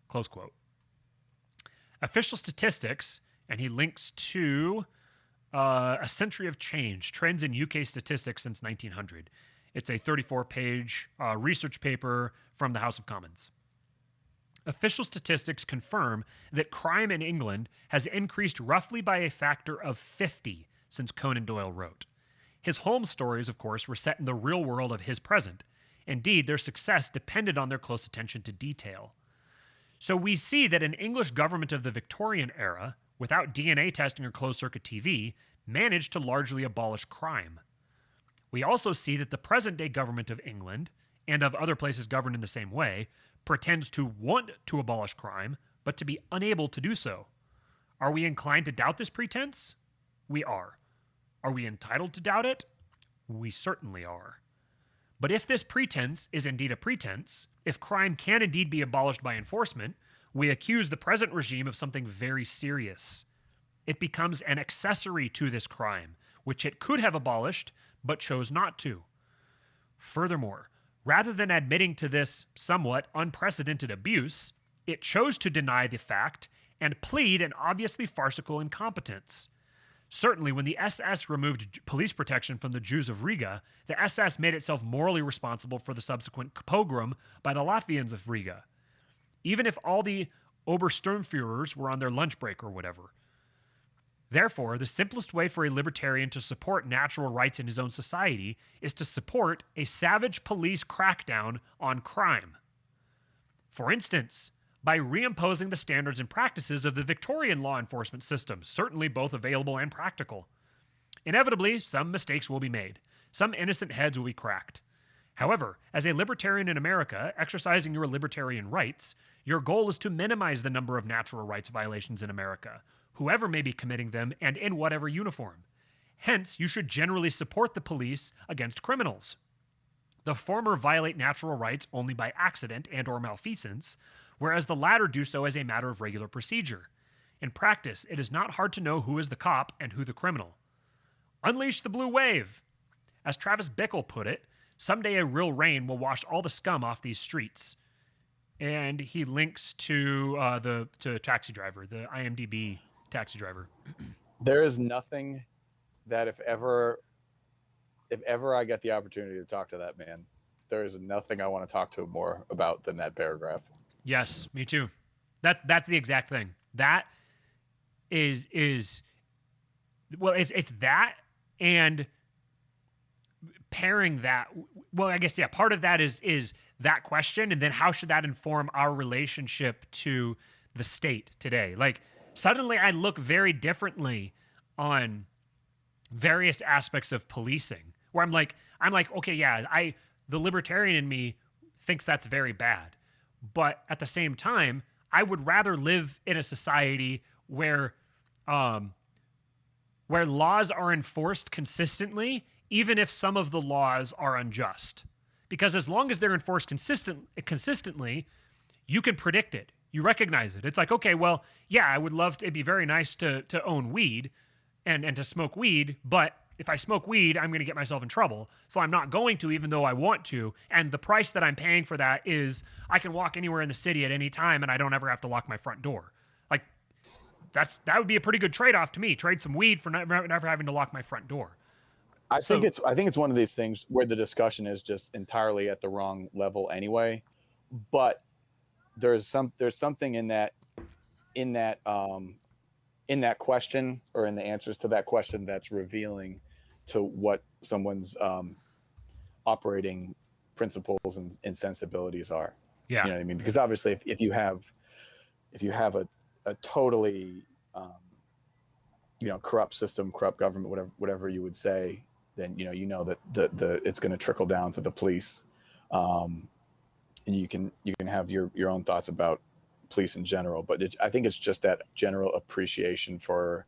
Close quote. Official statistics, and he links to A Century of Change, Trends in UK Statistics Since 1900. It's a 34-page research paper from the House of Commons. Official statistics confirm that crime in England has increased roughly by a factor of 50 since Conan Doyle wrote. His Holmes stories, of course, were set in the real world of his present. Indeed, their success depended on their close attention to detail. So we see that an English government of the Victorian era, without DNA testing or closed-circuit TV, managed to largely abolish crime. We also see that the present-day government of England, and of other places governed in the same way, pretends to want to abolish crime, but to be unable to do so. Are we inclined to doubt this pretense? We are. Are we entitled to doubt it? We certainly are. But if this pretense is indeed a pretense, if crime can indeed be abolished by enforcement, we accuse the present regime of something very serious. It becomes an accessory to this crime, which it could have abolished, but chose not to. Furthermore, rather than admitting to this somewhat unprecedented abuse, it chose to deny the fact and plead an obviously farcical incompetence. Certainly, when the SS removed police protection from the Jews of Riga, the SS made itself morally responsible for the subsequent pogrom by the Latvians of Riga, even if all the Obersturmführers were on their lunch break or whatever. Therefore, the simplest way for a libertarian to support natural rights in his own society is to support a savage police crackdown on crime. For instance, by reimposing the standards and practices of the Victorian law enforcement system, certainly both available and practical. Inevitably, some mistakes will be made. Some innocent heads will be cracked. However, as a libertarian in America, exercising your libertarian rights, your goal is to minimize the number of natural rights violations in America, whoever may be committing them and in whatever uniform. Hence, you should generally support the police against criminals. The former violate natural rights only by accident and or malfeasance, whereas the latter do so as a matter of regular procedure. In practice, it is not hard to know who is the cop and who the criminal. Unleash the blue wave! As Travis Bickle put it, someday a real rain will wash all the scum off these streets. and he links to to Taxi Driver, the IMDb Taxi Driver. There is nothing that if ever I get the opportunity to talk to that man, there is nothing I want to talk to him more about than that paragraph. Yes, me too. That's the exact thing. That is well, it's that, and pairing that, well, I guess, yeah, part of that is that question, and then how should that inform our relationship to the state today? Like, suddenly I look very differently on various aspects of policing, where I'm like, okay, yeah, the libertarian in me thinks that's very bad, but at the same time, I would rather live in a society where laws are enforced consistently, even if some of the laws are unjust. Because as long as they're enforced consistently, you can predict it. You recognize it. It's like, okay, well, yeah, I would love to, it'd be very nice to own weed and to smoke weed, but if I smoke weed, I'm going to get myself in trouble. So I'm not going to, even though I want to. And the price that I'm paying for that is I can walk anywhere in the city at any time and I don't ever have to lock my front door. Like, that would be a pretty good trade-off to me. Trade some weed for never having to lock my front door. I think it's one of these things where the discussion is just entirely at the wrong level anyway. But there's something in that question, or in the answers to that question, that's revealing to what someone's operating principles and sensibilities are. Yeah. You know what I mean? Because obviously if you have a totally corrupt system, corrupt government, whatever you would say, then you know that the it's going to trickle down to the police, and you can have your own thoughts about police in general, but I think it's just that general appreciation for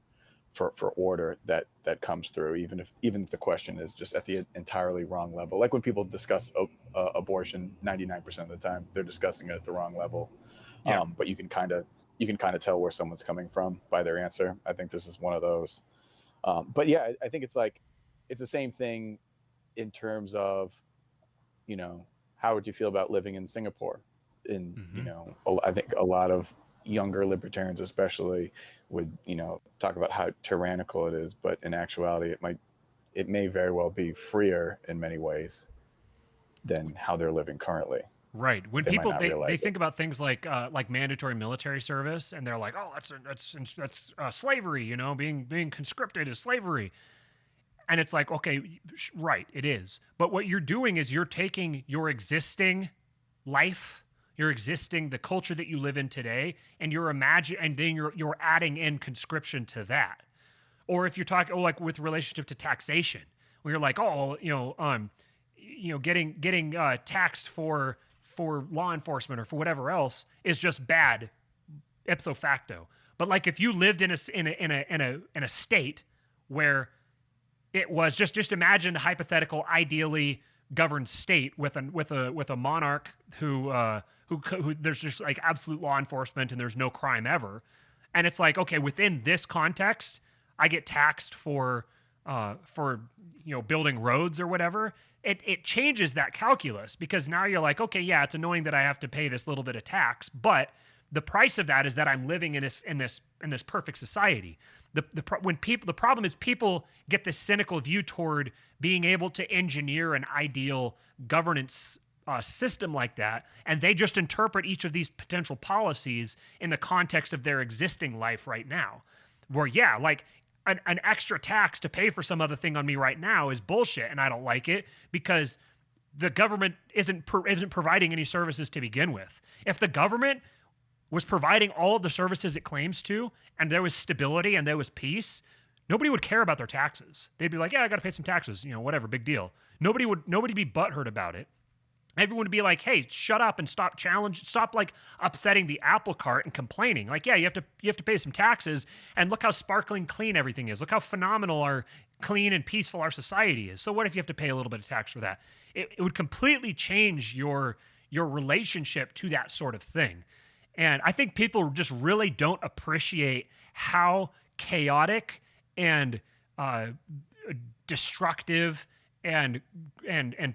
order that comes through, even if the question is just at the entirely wrong level. Like when people discuss abortion, 99% of the time they're discussing it at the wrong level. Yeah. But you can kind of tell where someone's coming from by their answer. I think this is one of those. But yeah, I think it's the same thing in terms of, how would you feel about living in Singapore? I think a lot of younger libertarians especially would, talk about how tyrannical it is, but in actuality, it may very well be freer in many ways than how they're living currently. Right. When people they think about things like mandatory military service, and they're like, oh, that's slavery, being conscripted is slavery. And it's like, okay, right, it is. But what you're doing is you're taking your existing life, the culture that you live in today, and then you're adding in conscription to that. Or if you're talking, like with relationship to taxation, where you're like, oh, getting taxed for law enforcement or for whatever else is just bad ipso facto. But like if you lived in a state where it was just imagine a hypothetical, ideally governed state with a monarch who there's just like absolute law enforcement and there's no crime ever, and it's like, okay, within this context, I get taxed for building roads or whatever. It changes that calculus, because now you're like, okay, yeah, it's annoying that I have to pay this little bit of tax, but the price of that is that I'm living in this perfect society. The problem is people get this cynical view toward being able to engineer an ideal governance system like that, and they just interpret each of these potential policies in the context of their existing life right now. Where, yeah, like an extra tax to pay for some other thing on me right now is bullshit, and I don't like it because the government isn't providing any services to begin with. If the government was providing all of the services it claims to, and there was stability and there was peace, nobody would care about their taxes. They'd be like, yeah, I got to pay some taxes, whatever, big deal. Nobody be butthurt about it. Everyone would be like, hey, shut up and stop like upsetting the apple cart and complaining. Like, yeah, you have to pay some taxes, and look how sparkling clean everything is. Look how phenomenal our clean and peaceful our society is. So what if you have to pay a little bit of tax for that? It would completely change your relationship to that sort of thing. And I think people just really don't appreciate how chaotic and destructive and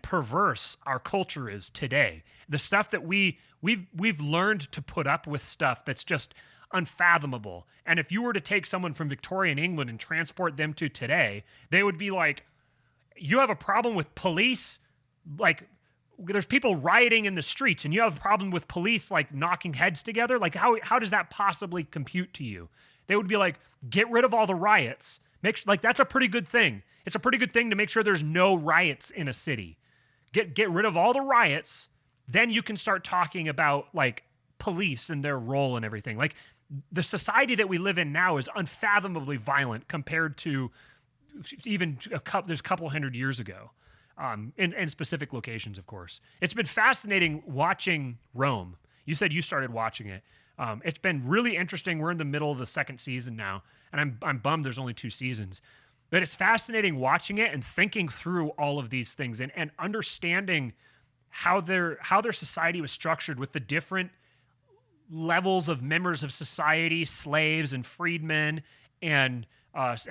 perverse our culture is today. the stuff that we've learned to put up with stuff that's just unfathomable. And if you were to take someone from Victorian England and transport them to today, they would be like, you have a problem with police, like there's people rioting in the streets and you have a problem with police like knocking heads together. Like how does that possibly compute to you? They would be like, get rid of all the riots. Like that's a pretty good thing. It's a pretty good thing to make sure there's no riots in a city. Get rid of all the riots, then you can start talking about like police and their role and everything. Like the society that we live in now is unfathomably violent compared to even there's a couple hundred years ago, in specific locations, of course. It's been fascinating watching Rome. You said you started watching it. It's been really interesting. We're in the middle of the second season now, and I'm bummed there's only 2 seasons. But it's fascinating watching it and thinking through all of these things and understanding how their society was structured with the different levels of members of society, slaves and freedmen and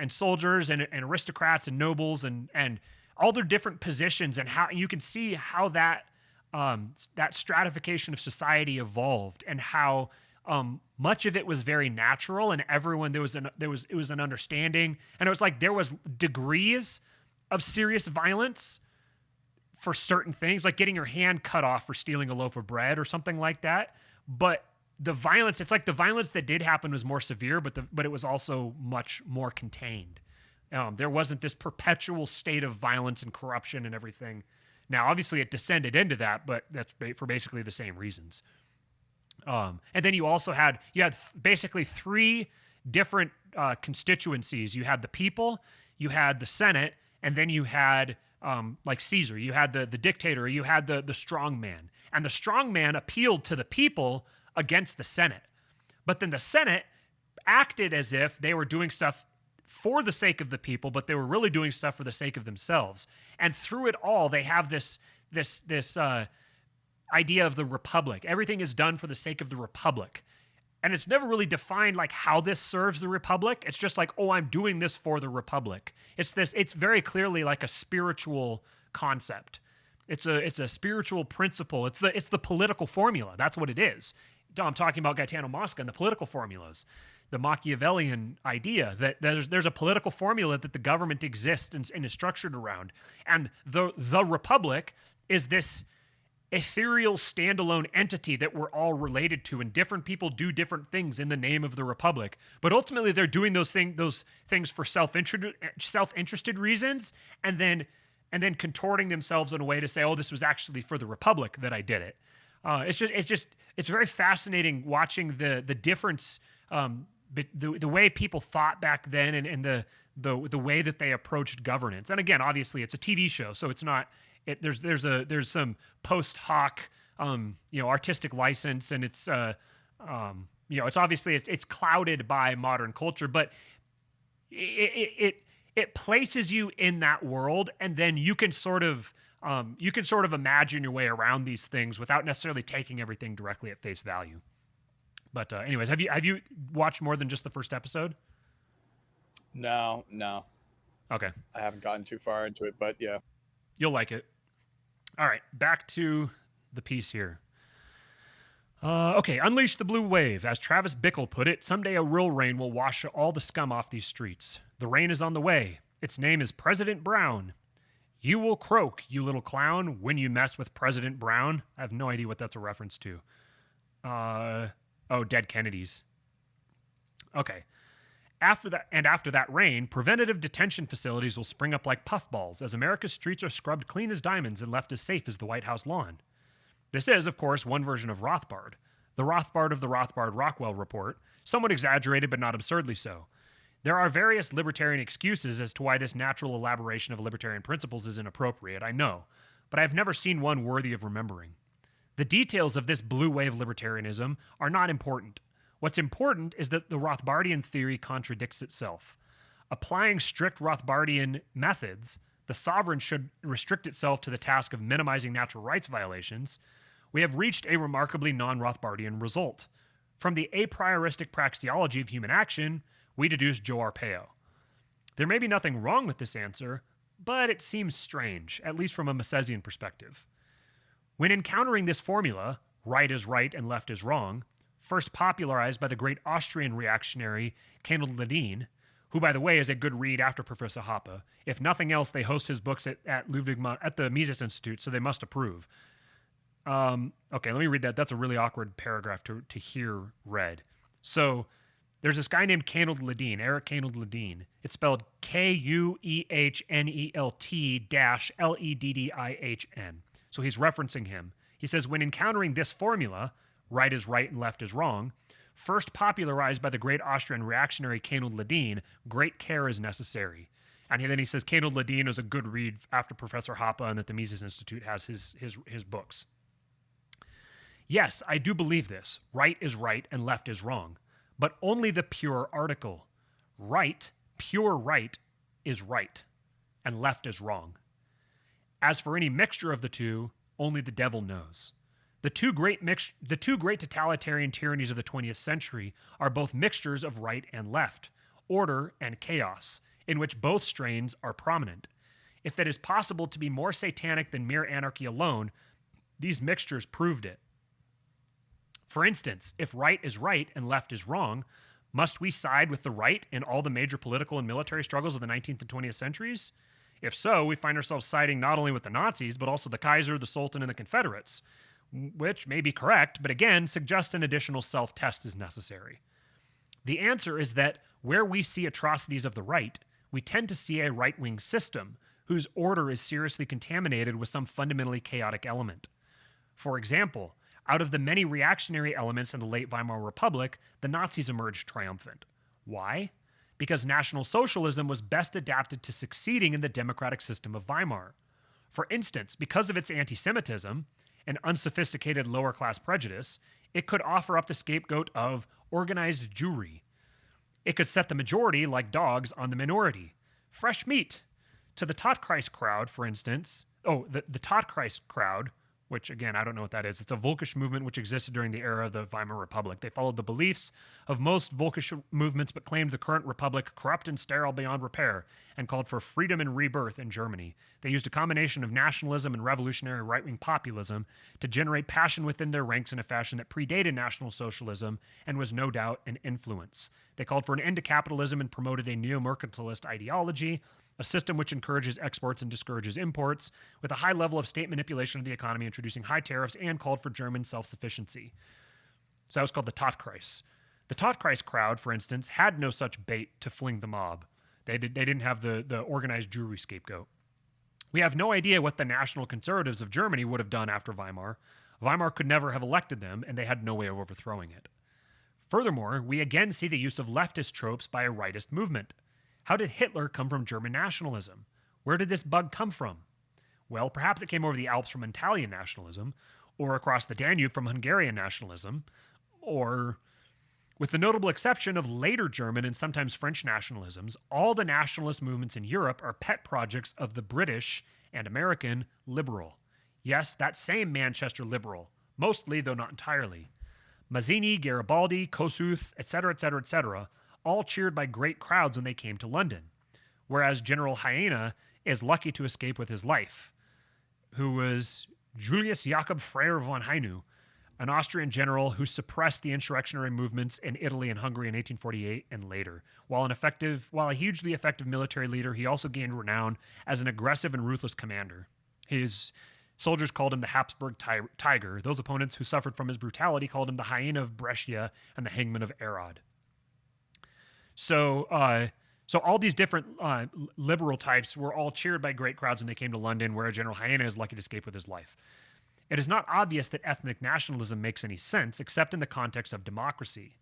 soldiers and aristocrats and nobles and all their different positions, and how you can see how that stratification of society evolved and how much of it was very natural, and everyone it was an understanding, and it was like there was degrees of serious violence for certain things, like getting your hand cut off for stealing a loaf of bread or something like that. But the violence, it's like the violence that did happen was more severe, but it was also much more contained. There wasn't this perpetual state of violence and corruption and everything. Now, obviously, it descended into that, but that's for basically the same reasons. And then you also had basically 3 different constituencies. You had the people, you had the Senate, and then you had like Caesar. You had the dictator. You had the strong man, and the strong man appealed to the people against the Senate. But then the Senate acted as if they were doing stuff for the sake of the people, but they were really doing stuff for the sake of themselves. And through it all, they have this idea of the republic. Everything is done for the sake of the republic. And it's never really defined like how this serves the republic. It's just like, oh, I'm doing this for the republic. It's very clearly like a spiritual concept. It's a spiritual principle. It's the political formula. That's what it is. I'm talking about Gaetano Mosca and the political formulas, the Machiavellian idea that there's a political formula that the government exists and is structured around. And the republic is this ethereal standalone entity that we're all related to, and different people do different things in the name of the republic. But ultimately, they're doing those things for self-interested reasons, and then contorting themselves in a way to say, oh, this was actually for the republic that I did it. It's very fascinating watching the difference, the way people thought back then, and the way that they approached governance. And again, obviously, it's a TV show, so it's not. There's some post hoc, artistic license, and it's it's obviously it's clouded by modern culture, but it places you in that world, and then you can sort of imagine your way around these things without necessarily taking everything directly at face value. But anyways, have you watched more than just the first episode? No. Okay. I haven't gotten too far into it, but yeah. You'll like it. All right, back to the piece here. Okay, unleash the blue wave. As Travis Bickle put it, someday a real rain will wash all the scum off these streets. The rain is on the way. Its name is President Brown. You will croak, you little clown, when you mess with President Brown. I have no idea what that's a reference to. Dead Kennedys. Okay. After that rain, preventative detention facilities will spring up like puffballs as America's streets are scrubbed clean as diamonds and left as safe as the White House lawn. This is, of course, one version of Rothbard. The Rothbard of the Rothbard-Rockwell report, somewhat exaggerated but not absurdly so. There are various libertarian excuses as to why this natural elaboration of libertarian principles is inappropriate, I know, but I have never seen one worthy of remembering. The details of this blue wave libertarianism are not important. What's important is that the Rothbardian theory contradicts itself. Applying strict Rothbardian methods, the sovereign should restrict itself to the task of minimizing natural rights violations. We have reached a remarkably non-Rothbardian result. From the a prioristic praxeology of human action, we deduce Joe Arpaio. There may be nothing wrong with this answer, but it seems strange, at least from a Misesian perspective. When encountering this formula, right is right and left is wrong, first popularized by the great Austrian reactionary Kingpilled, who, by the way, is a good read after Professor Hoppe. If nothing else, they host his books at the Mises Institute, so they must approve. Okay, let me read that. That's a really awkward paragraph to hear read. So there's this guy named Kingpilled, Eric Kingpilled. It's spelled Kuehnelt-Leddihn. So he's referencing him. He says, when encountering this formula, right is right and left is wrong, first popularized by the great Austrian reactionary Kingpilled, great care is necessary. And then he says Kingpilled is a good read after Professor Hoppe and that the Mises Institute has his books. Yes, I do believe this. Right is right and left is wrong. But only the pure article. Right, pure right, is right, and left is wrong. As for any mixture of the two, only the devil knows. The two great totalitarian tyrannies of the 20th century are both mixtures of right and left, order and chaos, in which both strains are prominent. If it is possible to be more satanic than mere anarchy alone, these mixtures proved it. For instance, if right is right and left is wrong, must we side with the right in all the major political and military struggles of the 19th and 20th centuries? If so, we find ourselves siding not only with the Nazis, but also the Kaiser, the Sultan, and the Confederates, which may be correct, but again, suggests an additional self-test is necessary. The answer is that where we see atrocities of the right, we tend to see a right-wing system whose order is seriously contaminated with some fundamentally chaotic element. For example, out of the many reactionary elements in the late Weimar Republic, the Nazis emerged triumphant. Why? Because National Socialism was best adapted to succeeding in the democratic system of Weimar. For instance, because of its anti-Semitism, an unsophisticated lower-class prejudice, it could offer up the scapegoat of organized Jewry. It could set the majority, like dogs, on the minority. Fresh meat. To the Tatkreis crowd, for instance, the Tatkreis crowd, which, again, I don't know what that is. It's a Volkisch movement which existed during the era of the Weimar Republic. They followed the beliefs of most Volkisch movements but claimed the current republic corrupt and sterile beyond repair and called for freedom and rebirth in Germany. They used a combination of nationalism and revolutionary right-wing populism to generate passion within their ranks in a fashion that predated National Socialism and was no doubt an influence. They called for an end to capitalism and promoted a neo-mercantilist ideology, a system which encourages exports and discourages imports, with a high level of state manipulation of the economy, introducing high tariffs, and called for German self-sufficiency. So that was called the Tatkreis. The Tatkreis crowd, for instance, had no such bait to fling the mob. They didn't have the organized Jewry scapegoat. We have no idea what the National Conservatives of Germany would have done after Weimar. Weimar could never have elected them, and they had no way of overthrowing it. Furthermore, we again see the use of leftist tropes by a rightist movement. How did Hitler come from German nationalism? Where did this bug come from? Well, perhaps it came over the Alps from Italian nationalism, or across the Danube from Hungarian nationalism, or, with the notable exception of later German and sometimes French nationalisms, all the nationalist movements in Europe are pet projects of the British and American liberal. Yes, that same Manchester liberal, mostly, though not entirely. Mazzini, Garibaldi, Kossuth, etc., etc., etc., all cheered by great crowds when they came to London, whereas General Hyena is lucky to escape with his life, who was Julius Jakob Freyr von Hainu, an Austrian general who suppressed the insurrectionary movements in Italy and Hungary in 1848 and later. While a hugely effective military leader, he also gained renown as an aggressive and ruthless commander. His soldiers called him the Habsburg Tiger. Those opponents who suffered from his brutality called him the Hyena of Brescia and the Hangman of Arad. So all these different liberal types were all cheered by great crowds when they came to London, where General Hyena is lucky to escape with his life. It is not obvious that ethnic nationalism makes any sense, except in the context of democracy.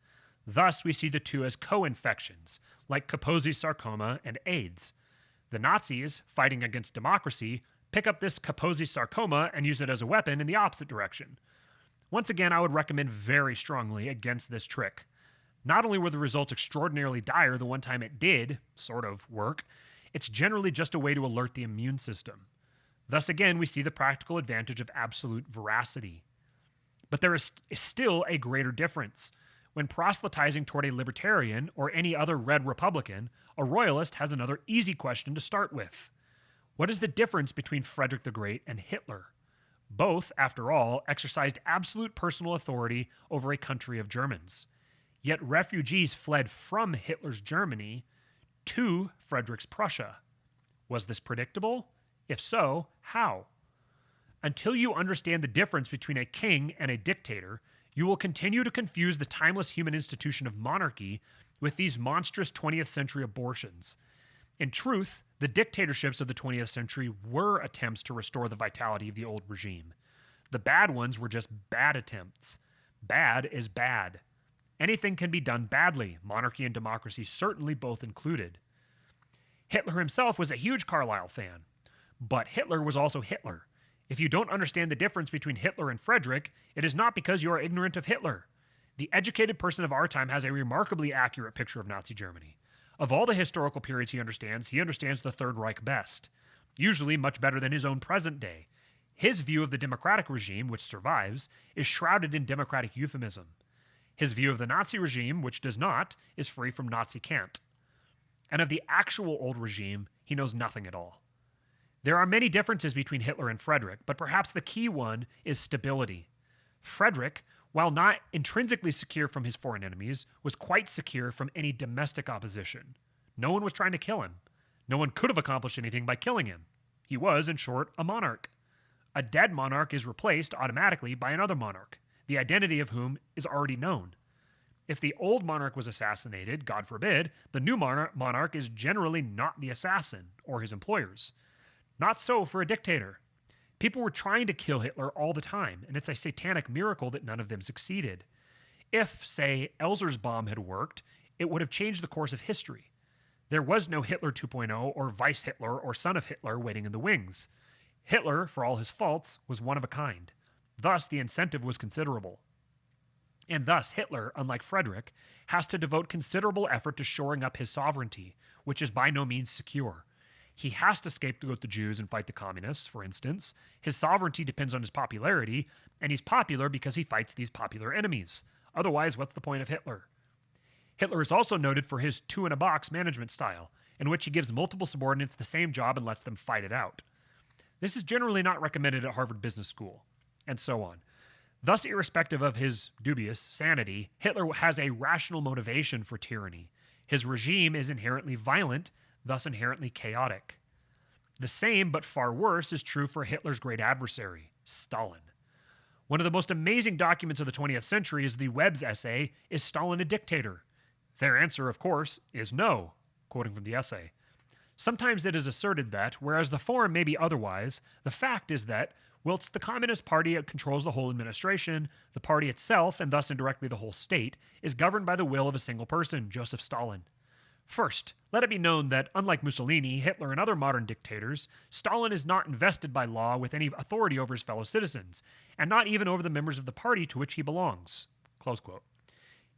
Thus, we see the two as co-infections, like Kaposi's sarcoma and AIDS. The Nazis, fighting against democracy, pick up this Kaposi sarcoma and use it as a weapon in the opposite direction. Once again, I would recommend very strongly against this trick. Not only were the results extraordinarily dire the one time it did, sort of, work, it's generally just a way to alert the immune system. Thus again, we see the practical advantage of absolute veracity. But there is still a greater difference. When proselytizing toward a libertarian or any other red Republican, a royalist has another easy question to start with. What is the difference between Frederick the Great and Hitler? Both, after all, exercised absolute personal authority over a country of Germans. Yet refugees fled from Hitler's Germany to Frederick's Prussia. Was this predictable? If so, how? Until you understand the difference between a king and a dictator, you will continue to confuse the timeless human institution of monarchy with these monstrous 20th century abortions. In truth, the dictatorships of the 20th century were attempts to restore the vitality of the old regime. The bad ones were just bad attempts. Bad is bad. Anything can be done badly, monarchy and democracy certainly both included. Hitler himself was a huge Carlyle fan, but Hitler was also Hitler. If you don't understand the difference between Hitler and Frederick, it is not because you are ignorant of Hitler. The educated person of our time has a remarkably accurate picture of Nazi Germany. Of all the historical periods he understands the Third Reich best, usually much better than his own present day. His view of the democratic regime, which survives, is shrouded in democratic euphemism. His view of the Nazi regime, which does not, is free from Nazi cant. And of the actual old regime, he knows nothing at all. There are many differences between Hitler and Frederick, but perhaps the key one is stability. Frederick, while not intrinsically secure from his foreign enemies, was quite secure from any domestic opposition. No one was trying to kill him. No one could have accomplished anything by killing him. He was, in short, a monarch. A dead monarch is replaced automatically by another monarch, the identity of whom is already known. If the old monarch was assassinated, God forbid, the new monarch is generally not the assassin or his employers. Not so for a dictator. People were trying to kill Hitler all the time, and it's a satanic miracle that none of them succeeded. If, say, Elzer's bomb had worked, it would have changed the course of history. There was no Hitler 2.0 or Vice Hitler or son of Hitler waiting in the wings. Hitler, for all his faults, was one of a kind. Thus, the incentive was considerable. And thus, Hitler, unlike Frederick, has to devote considerable effort to shoring up his sovereignty, which is by no means secure. He has to scapegoat the Jews and fight the communists, for instance. His sovereignty depends on his popularity, and he's popular because he fights these popular enemies. Otherwise, what's the point of Hitler? Hitler is also noted for his two-in-a-box management style, in which he gives multiple subordinates the same job and lets them fight it out. This is generally not recommended at Harvard Business School, and so on. Thus, irrespective of his dubious sanity, Hitler has a rational motivation for tyranny. His regime is inherently violent, thus inherently chaotic. The same, but far worse, is true for Hitler's great adversary, Stalin. One of the most amazing documents of the 20th century is the Webb's essay, Is Stalin a Dictator? Their answer, of course, is no, quoting from the essay. Sometimes it is asserted that, whereas the form may be otherwise, the fact is that, whilst the Communist Party controls the whole administration, the party itself, and thus indirectly the whole state, is governed by the will of a single person, Joseph Stalin. First, let it be known that, unlike Mussolini, Hitler, and other modern dictators, Stalin is not invested by law with any authority over his fellow citizens, and not even over the members of the party to which he belongs. Close quote.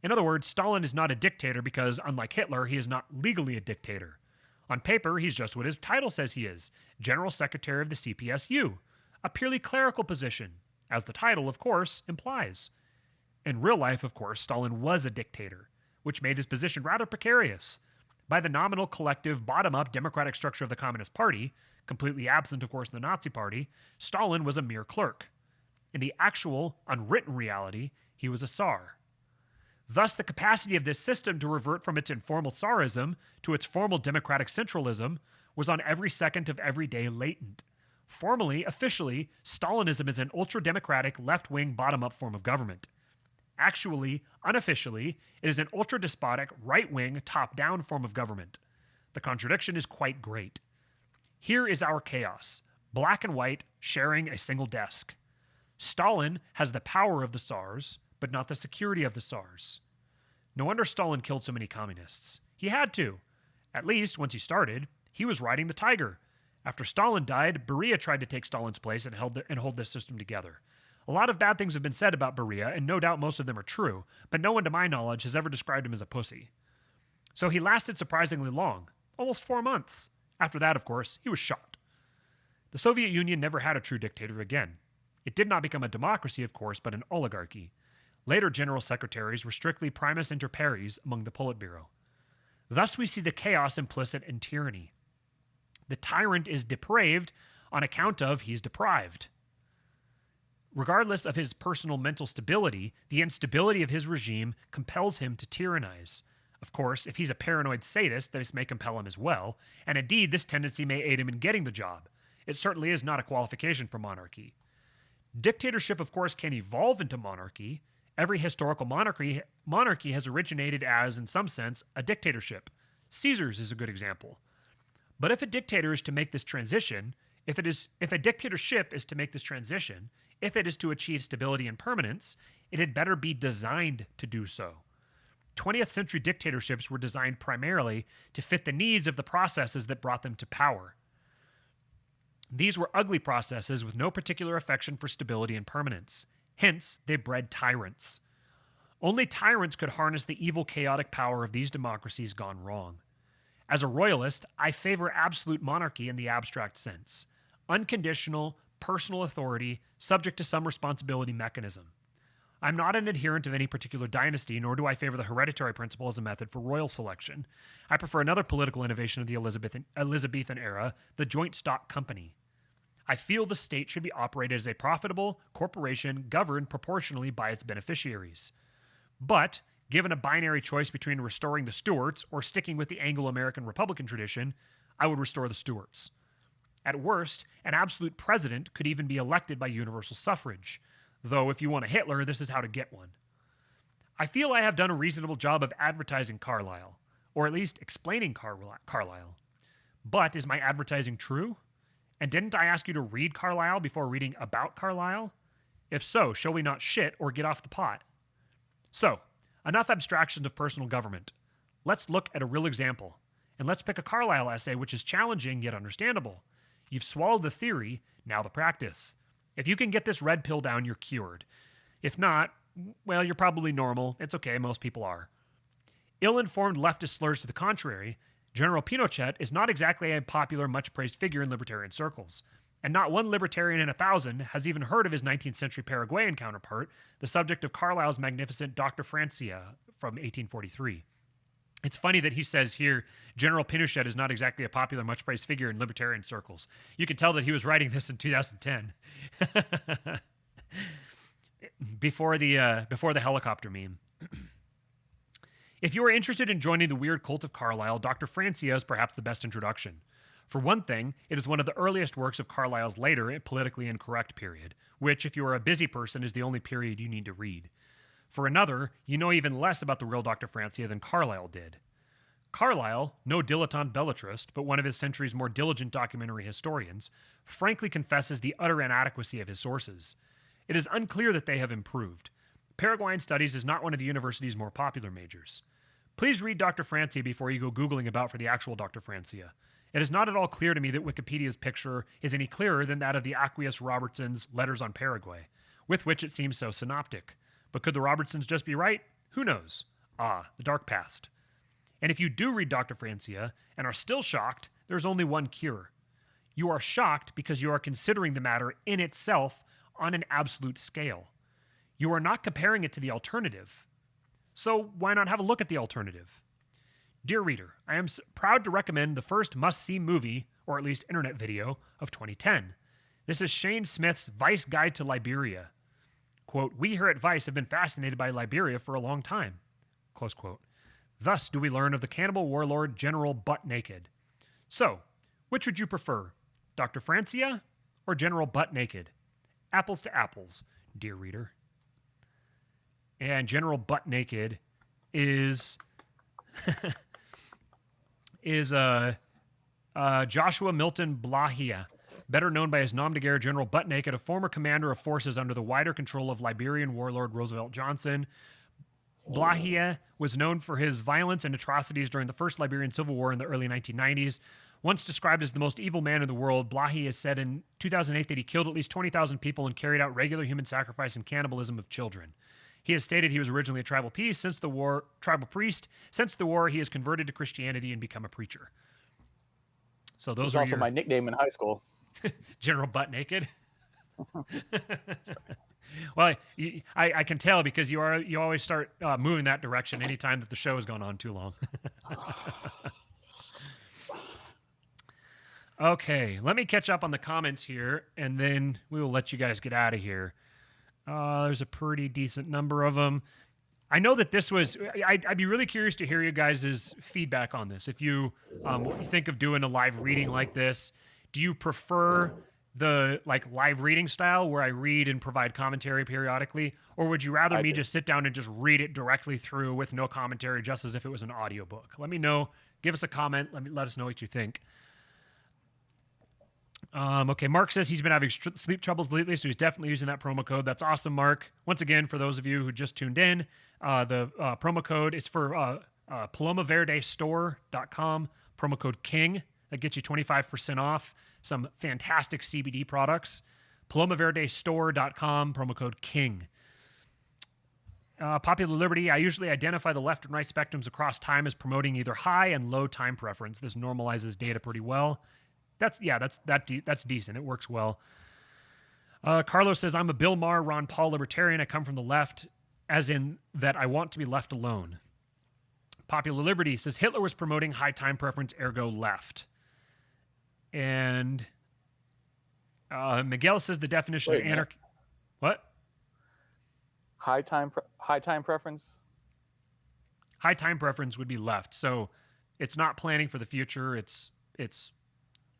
In other words, Stalin is not a dictator because, unlike Hitler, he is not legally a dictator. On paper, he's just what his title says he is, General Secretary of the CPSU, a purely clerical position, as the title, of course, implies. In real life, of course, Stalin was a dictator, which made his position rather precarious. By the nominal, collective, bottom-up democratic structure of the Communist Party, completely absent, of course, in the Nazi Party, Stalin was a mere clerk. In the actual, unwritten reality, he was a Tsar. Thus, the capacity of this system to revert from its informal Tsarism to its formal democratic centralism was on every second of every day latent. Formally, officially, Stalinism is an ultra-democratic, left-wing, bottom-up form of government. Actually, unofficially, it is an ultra-despotic, right-wing, top-down form of government. The contradiction is quite great. Here is our chaos, black and white, sharing a single desk. Stalin has the power of the Tsars, but not the security of the Tsars. No wonder Stalin killed so many communists. He had to. At least, once he started, he was riding the tiger. After Stalin died, Beria tried to take Stalin's place and hold this system together. A lot of bad things have been said about Beria, and no doubt most of them are true, but no one to my knowledge has ever described him as a pussy. So he lasted surprisingly long, almost 4 months. After that, of course, he was shot. The Soviet Union never had a true dictator again. It did not become a democracy, of course, but an oligarchy. Later general secretaries were strictly primus inter pares among the Politburo. Thus we see the chaos implicit in tyranny. The tyrant is depraved on account of he's deprived. Regardless of his personal mental stability, the instability of his regime compels him to tyrannize. Of course, if he's a paranoid sadist, this may compel him as well, and indeed this tendency may aid him in getting the job. It certainly is not a qualification for monarchy. Dictatorship, of course, can evolve into monarchy. Every historical monarchy has originated as, in some sense, a dictatorship. Caesar's is a good example. But if a dictator is to make this transition, if a dictatorship is to make this transition, if it is to achieve stability and permanence, it had better be designed to do so. 20th century dictatorships were designed primarily to fit the needs of the processes that brought them to power. These were ugly processes with no particular affection for stability and permanence. Hence, they bred tyrants. Only tyrants could harness the evil, chaotic power of these democracies gone wrong. As a royalist, I favor absolute monarchy in the abstract sense. Unconditional, personal authority, subject to some responsibility mechanism. I'm not an adherent of any particular dynasty, nor do I favor the hereditary principle as a method for royal selection. I prefer another political innovation of the Elizabethan era, the joint stock company. I feel the state should be operated as a profitable corporation governed proportionally by its beneficiaries. But, given a binary choice between restoring the Stuarts or sticking with the Anglo-American Republican tradition, I would restore the Stuarts. At worst, an absolute president could even be elected by universal suffrage, though if you want a Hitler, this is how to get one. I feel I have done a reasonable job of advertising Carlyle, or at least explaining Carlyle. But is my advertising true? And didn't I ask you to read Carlyle before reading about Carlyle? If so, shall we not shit or get off the pot? So, enough abstractions of personal government. Let's look at a real example, and let's pick a Carlyle essay which is challenging yet understandable. You've swallowed the theory, now the practice. If you can get this red pill down, you're cured. If not, well, you're probably normal. It's okay, most people are. Ill-informed leftist slurs to the contrary, General Pinochet is not exactly a popular, much-praised figure in libertarian circles. And not one libertarian in 1,000 has even heard of his 19th century Paraguayan counterpart, the subject of Carlyle's magnificent Dr. Francia from 1843. It's funny that he says here, General Pinochet is not exactly a popular, much-praised figure in libertarian circles. You can tell that he was writing this in 2010. before the helicopter meme. If you are interested in joining the weird cult of Carlyle, Dr. Francia is perhaps the best introduction. For one thing, it is one of the earliest works of Carlyle's later, politically incorrect period, which, if you are a busy person, is the only period you need to read. For another, you know even less about the real Dr. Francia than Carlyle did. Carlyle, no dilettante belletrist, but one of his century's more diligent documentary historians, frankly confesses the utter inadequacy of his sources. It is unclear that they have improved. Paraguayan Studies is not one of the university's more popular majors. Please read Dr. Francia before you go Googling about for the actual Dr. Francia. It is not at all clear to me that Wikipedia's picture is any clearer than that of the Aqueous Robertson's Letters on Paraguay, with which it seems so synoptic. But could the Robertsons just be right? Who knows? Ah, the dark past. And if you do read Dr. Francia and are still shocked, there's only one cure. You are shocked because you are considering the matter in itself on an absolute scale. You are not comparing it to the alternative. So why not have a look at the alternative? Dear reader, I am proud to recommend the first must-see movie, or at least internet video, of 2010. This is Shane Smith's Vice Guide to Liberia. Quote, we here at Vice have been fascinated by Liberia for a long time. Close quote. Thus do we learn of the cannibal warlord General Butt Naked. So, which would you prefer, Dr. Francia or General Butt Naked? Apples to apples, dear reader. And General Butt Naked is Joshua Milton Blahia, better known by his nom de guerre General Butt Naked, a former commander of forces under the wider control of Liberian warlord Roosevelt Johnson. Blahia was known for his violence and atrocities during the First Liberian Civil War in the early 1990s. Once described as the most evil man in the world, Blahia said in 2008 that he killed at least 20,000 people and carried out regular human sacrifice and cannibalism of children. He has stated he was originally a tribal priest. Since the war, he has converted to Christianity and become a preacher. So those are also my nickname in high school. General Butt Naked. Well, I can tell because you always start moving that direction anytime that the show has gone on too long. Okay, let me catch up on the comments here, and then we will let you guys get out of here. There's a pretty decent number of them. I know that this was. I'd be really curious to hear you guys' feedback on this. If you, what you think of doing a live reading like this? Do you prefer the like live reading style where I read and provide commentary periodically, or would you rather me just sit down and just read it directly through with no commentary, just as if it was an audiobook? Let me know. Give us a comment. Let us know what you think. Okay, Mark says he's been having sleep troubles lately, so he's definitely using that promo code. That's awesome, Mark. Once again, for those of you who just tuned in, the promo code is for palomaverdestore.com, promo code KING. That gets you 25% off some fantastic CBD products. palomaverdestore.com, promo code KING. Popular Liberty, I usually identify the left and right spectrums across time as promoting either high and low time preference. This normalizes data pretty well. That's decent. It works well. Carlos says, I'm a Bill Maher, Ron Paul libertarian. I come from the left, as in that I want to be left alone. Popular Liberty says, Hitler was promoting high time preference, ergo left. And Miguel says the definition of anarchy. What? High time preference? High time preference would be left. So it's not planning for the future. It's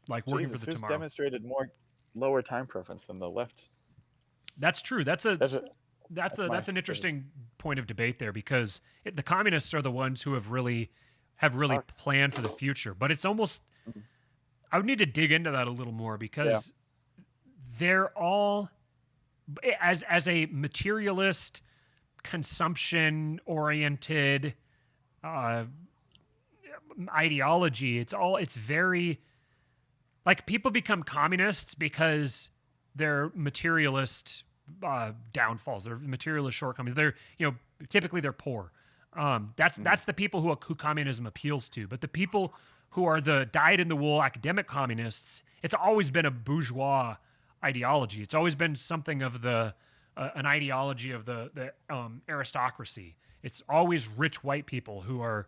like working for the tomorrow. Demonstrated more lower time preference than the left. That's true. That's an interesting point of debate there, because the communists are the ones who have really planned for the future. But it's almost, I would need to dig into that a little more, because they're all, as a materialist, consumption oriented ideology, it's very, like, people become communists because they're materialist downfalls, they're materialist shortcomings. They're, typically they're poor. That's the people who communism appeals to. But the people who are the dyed-in-the-wool academic communists, it's always been a bourgeois ideology. It's always been something of an ideology of the aristocracy. It's always rich white people who are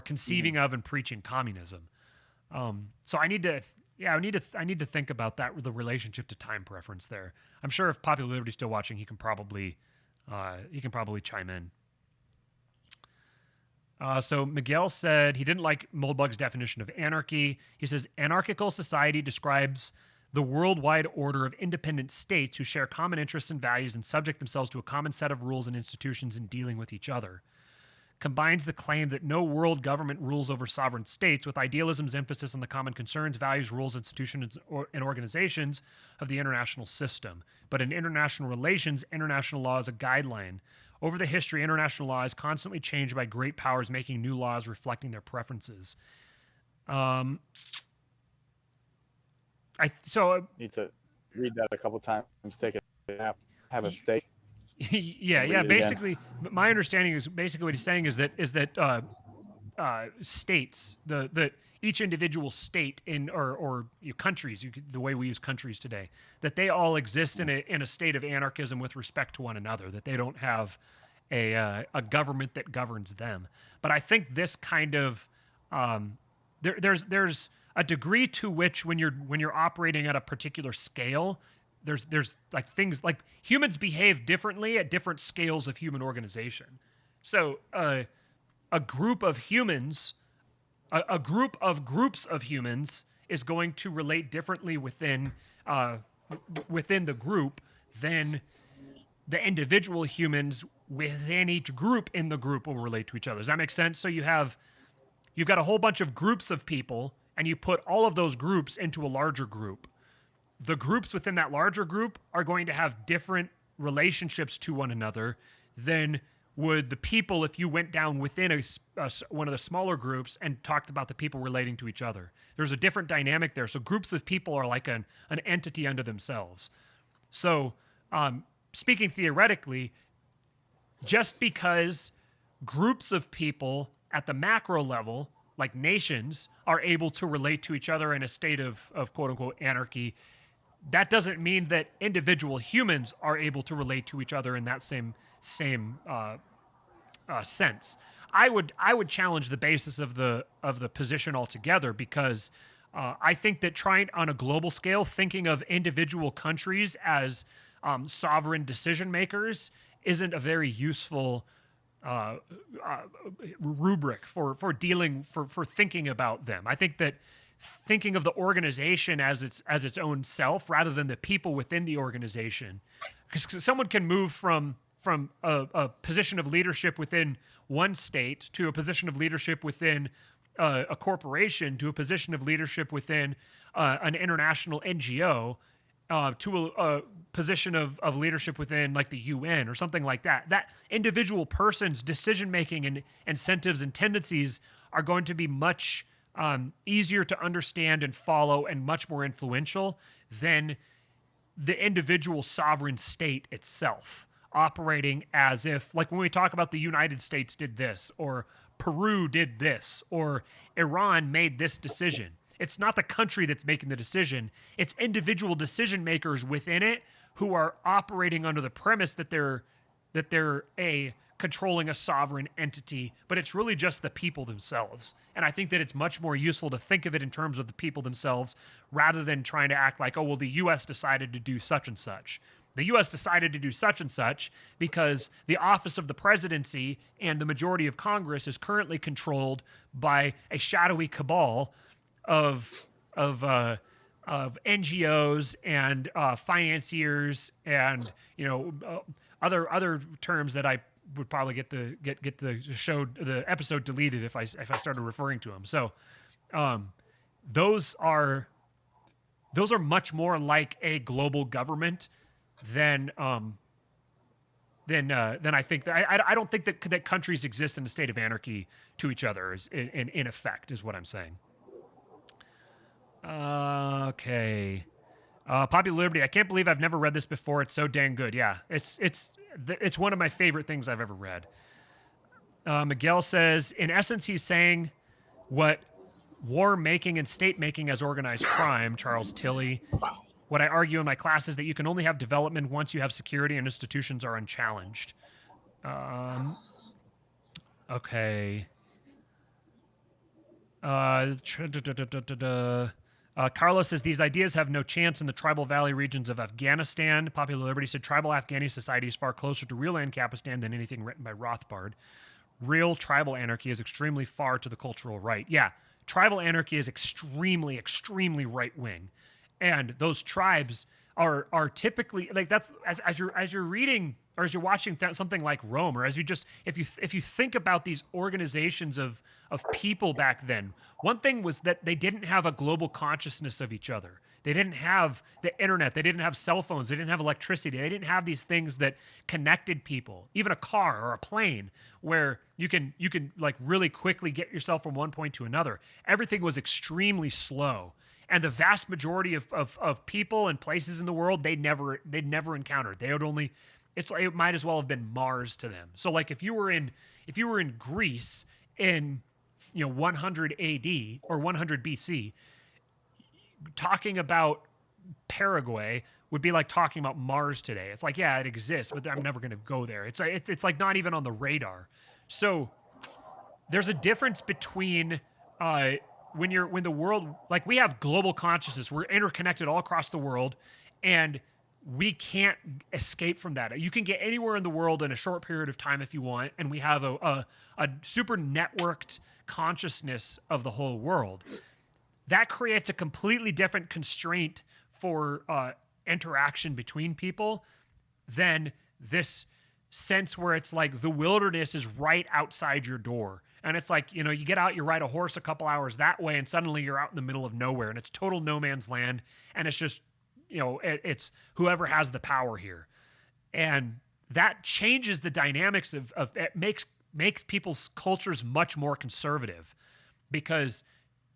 conceiving of and preaching communism. So I need to think about that, the relationship to time preference there. I'm sure if Popular Liberty's still watching, he can probably chime in. So Miguel said he didn't like Moldbug's definition of anarchy. He says, anarchical society describes the worldwide order of independent states who share common interests and values and subject themselves to a common set of rules and institutions in dealing with each other. Combines the claim that no world government rules over sovereign states with idealism's emphasis on the common concerns, values, rules, institutions, and organizations of the international system. But in international relations, international law is a guideline. Over the history, international law is constantly changed by great powers making new laws reflecting their preferences. Need to read that a couple times, take a nap, have a steak. Yeah. Basically, my understanding is basically what he's saying is that states, that each individual state or countries, the way we use countries today, that they all exist in a state of anarchism with respect to one another. That they don't have a government that governs them. But I think this kind of there's a degree to which when you're operating at a particular scale, there's like things like humans behave differently at different scales of human organization. So a group of humans, a group of groups of humans is going to relate differently within the group than the individual humans within each group in the group will relate to each other. Does that make sense? So you've got a whole bunch of groups of people, and you put all of those groups into a larger group. The groups within that larger group are going to have different relationships to one another than would the people if you went down within one of the smaller groups and talked about the people relating to each other. There's a different dynamic there. So groups of people are like an entity unto themselves. So speaking theoretically, just because groups of people at the macro level, like nations, are able to relate to each other in a state of quote unquote anarchy, that doesn't mean that individual humans are able to relate to each other in that same sense. I would challenge the basis of the position altogether, because I think that trying on a global scale, thinking of individual countries as sovereign decision makers isn't a very useful rubric for dealing for thinking about them. I think that thinking of the organization as its own self rather than the people within the organization, because someone can move from a position of leadership within one state to a position of leadership within a corporation to a position of leadership within an international NGO to a position of leadership within like the UN or something like that. That individual person's decision-making and incentives and tendencies are going to be much easier to understand and follow and much more influential than the individual sovereign state itself operating as if, like when we talk about the United States did this, or Peru did this, or Iran made this decision. It's not the country that's making the decision. It's individual decision makers within it who are operating under the premise that they're controlling a sovereign entity, but it's really just the people themselves. And I think that it's much more useful to think of it in terms of the people themselves rather than trying to act like, oh, well, the U.S. decided to do such and such. The U.S. decided to do such and such because the office of the presidency and the majority of Congress is currently controlled by a shadowy cabal of NGOs and financiers and other terms that I would probably get the episode deleted if I started referring to them. So those are much more like a global government than I think that I don't think that countries exist in a state of anarchy to each other in effect is what I'm saying. Okay. Popular Liberty. I can't believe I've never read this before. It's so dang good. Yeah, it's one of my favorite things I've ever read. Miguel says, in essence, he's saying what war making and state making has organized crime. Charles Tilley. What I argue in my class is that you can only have development once you have security and institutions are unchallenged. Okay. Carlos says these ideas have no chance in the tribal valley regions of Afghanistan. Popular Liberty said tribal Afghani society is far closer to real Ancapistan than anything written by Rothbard. Real tribal anarchy is extremely far to the cultural right. Yeah, tribal anarchy is extremely, extremely right wing, and those tribes are typically like that's as you're reading or as you're watching something like Rome, or as you just if you think about these organizations of people back then, one thing was that they didn't have a global consciousness of each other. They didn't have the internet. They didn't have cell phones. They didn't have electricity. They didn't have these things that connected people, even a car or a plane, where you can like really quickly get yourself from one point to another. Everything was extremely slow. And the vast majority of people and places in the world, they'd never encountered. They would only, it might as well have been Mars to them. So like if you were in Greece in 100 AD or 100 BC, talking about Paraguay would be like talking about Mars today. It's like, yeah, it exists, but I'm never going to go there. It's like not even on the radar. So there's a difference between when the world, like we have global consciousness, we're interconnected all across the world, and we can't escape from that. You can get anywhere in the world in a short period of time if you want, and we have a super networked consciousness of the whole world. That creates a completely different constraint for interaction between people than this sense where it's like the wilderness is right outside your door. And it's like, you get out, you ride a horse a couple hours that way, and suddenly you're out in the middle of nowhere, and it's total no man's land. And it's just, it's whoever has the power here. And that changes the dynamics of it makes people's cultures much more conservative, because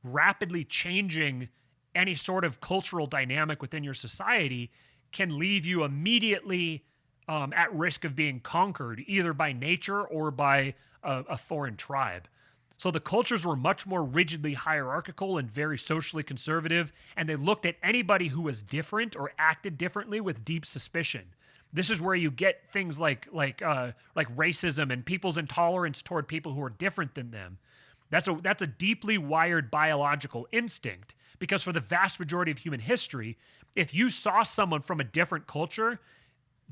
rapidly changing any sort of cultural dynamic within your society can leave you immediately at risk of being conquered, either by nature or by a foreign tribe. So the cultures were much more rigidly hierarchical and very socially conservative, and they looked at anybody who was different or acted differently with deep suspicion. This is where you get things like racism and people's intolerance toward people who are different than them. That's a deeply wired biological instinct, because for the vast majority of human history, if you saw someone from a different culture,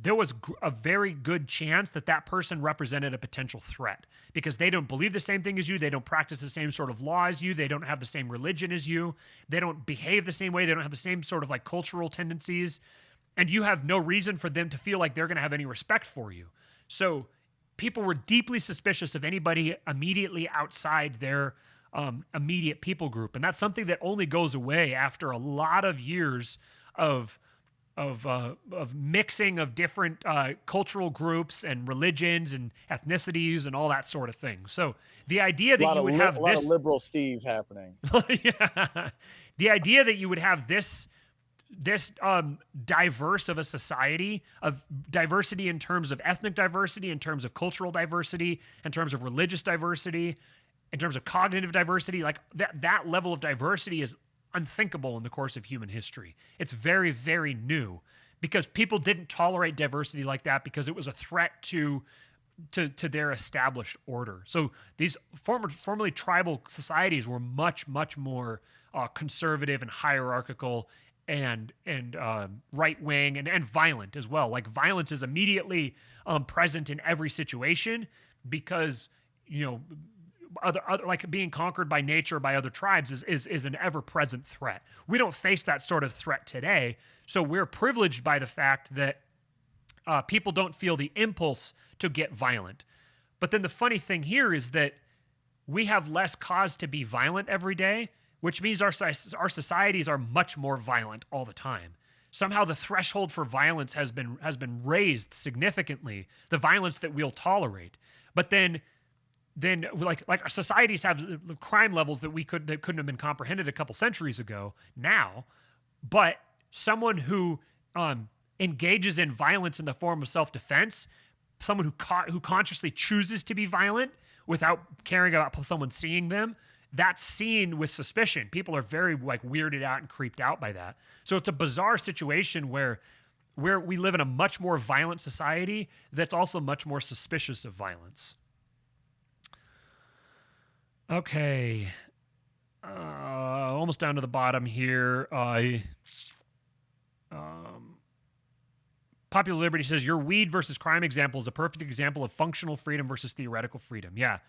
there was a very good chance that that person represented a potential threat because they don't believe the same thing as you. They don't practice the same sort of law as you. They don't have the same religion as you. They don't behave the same way. They don't have the same sort of like cultural tendencies. And you have no reason for them to feel like they're going to have any respect for you. So people were deeply suspicious of anybody immediately outside their immediate people group. And that's something that only goes away after a lot of years of mixing of different cultural groups and religions and ethnicities and all that sort of thing. So the idea that you would have a lot of liberal Steve happening. Yeah, the idea that you would have this diverse of a society, of diversity in terms of ethnic diversity, in terms of cultural diversity, in terms of religious diversity, in terms of cognitive diversity, like that level of diversity is unthinkable in the course of human history. It's very, very new because people didn't tolerate diversity like that because it was a threat to their established order. So these formerly tribal societies were much, much more conservative and hierarchical and right wing and violent as well. Like violence is immediately present in every situation because other like being conquered by nature by other tribes is an ever-present threat. We don't face that sort of threat today, so we're privileged by the fact that people don't feel the impulse to get violent. But then the funny thing here is that we have less cause to be violent every day, which means our societies are much more violent all the time. Somehow the threshold for violence has been raised significantly, the violence that we'll tolerate. But then like our societies have crime levels that couldn't have been comprehended a couple centuries ago now, but someone who engages in violence in the form of self-defense, someone who consciously chooses to be violent without caring about someone seeing them, that's seen with suspicion. People are very like weirded out and creeped out by that. So it's a bizarre situation where we live in a much more violent society that's also much more suspicious of violence. Okay, almost down to the bottom here. Popular Liberty says, your weed versus crime example is a perfect example of functional freedom versus theoretical freedom. Yeah,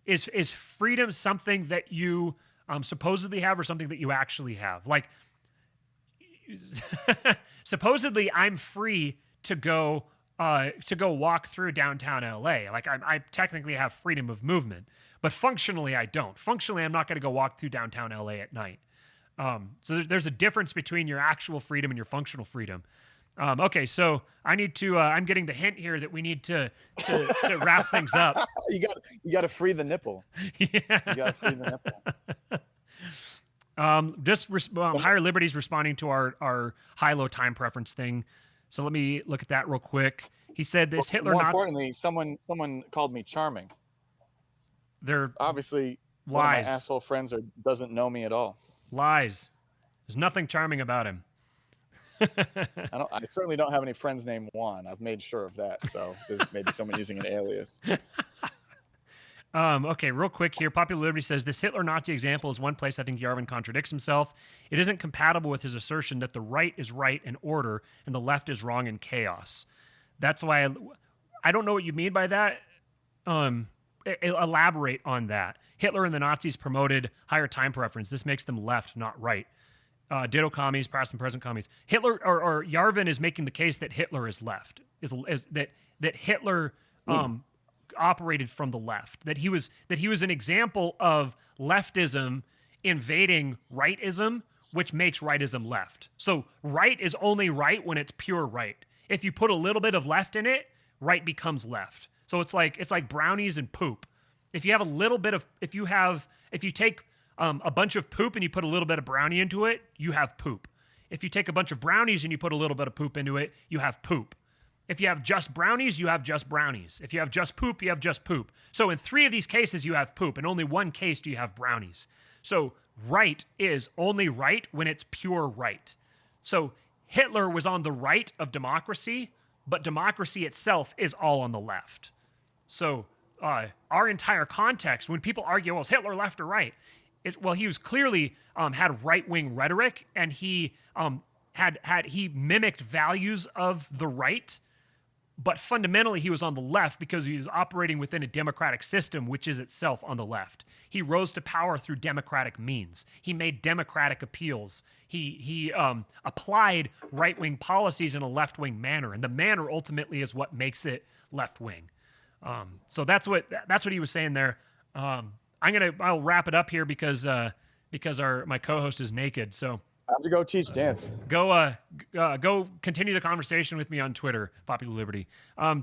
is freedom something that you supposedly have or something that you actually have? Like, supposedly I'm free to go walk through downtown LA. Like I technically have freedom of movement, but functionally I don't. Functionally, I'm not going to go walk through downtown LA at night. So there's a difference between your actual freedom and your functional freedom. Okay, so I need to. I'm getting the hint here that we need to wrap things up. You got to free the nipple. Yeah. You got to free the nipple. Higher Liberty's responding to our high-low time preference thing. So let me look at that real quick. He said this Hitler. More importantly, someone called me charming. They're obviously lies. One of my asshole friends doesn't know me at all. Lies. There's nothing charming about him. I certainly don't have any friends named Juan. I've made sure of that. So there's maybe someone using an alias. Okay, real quick here. Popular Liberty says this Hitler-Nazi example is one place I think Yarvin contradicts himself. It isn't compatible with his assertion that the right is right in order and the left is wrong in chaos. That's why I don't know what you mean by that. Elaborate on that. Hitler and the Nazis promoted higher time preference. This makes them left, not right. Ditto commies, past and present commies. Hitler or Yarvin is making the case that Hitler is left. Is that Hitler operated from the left. That he was an example of leftism invading rightism, which makes rightism left. So right is only right when it's pure right. If you put a little bit of left in it, right becomes left. So it's like brownies and poop. If you take a bunch of poop and you put a little bit of brownie into it, you have poop. If you take a bunch of brownies and you put a little bit of poop into it, you have poop. If you have just brownies, you have just brownies. If you have just poop, you have just poop. So in 3 of these cases, you have poop. In only 1 case do you have brownies. So right is only right when it's pure right. So Hitler was on the right of democracy, but democracy itself is all on the left. So our entire context, when people argue, well, is Hitler left or right? He was clearly had right-wing rhetoric, and he he mimicked values of the right, but fundamentally he was on the left because he was operating within a democratic system, which is itself on the left. He rose to power through democratic means. He made democratic appeals. He applied right-wing policies in a left-wing manner, and the manner ultimately is what makes it left-wing. So that's what he was saying there. I'll wrap it up here because my co-host is naked. So I have to go teach dance. Go continue the conversation with me on Twitter, Popular Liberty.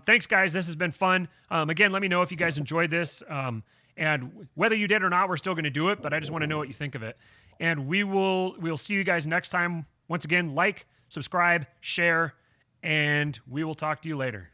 Thanks, guys. This has been fun. Again, let me know if you guys enjoyed this. And whether you did or not, we're still going to do it, but I just want to know what you think of it. And we'll see you guys next time. Once again, like, subscribe, share, and we will talk to you later.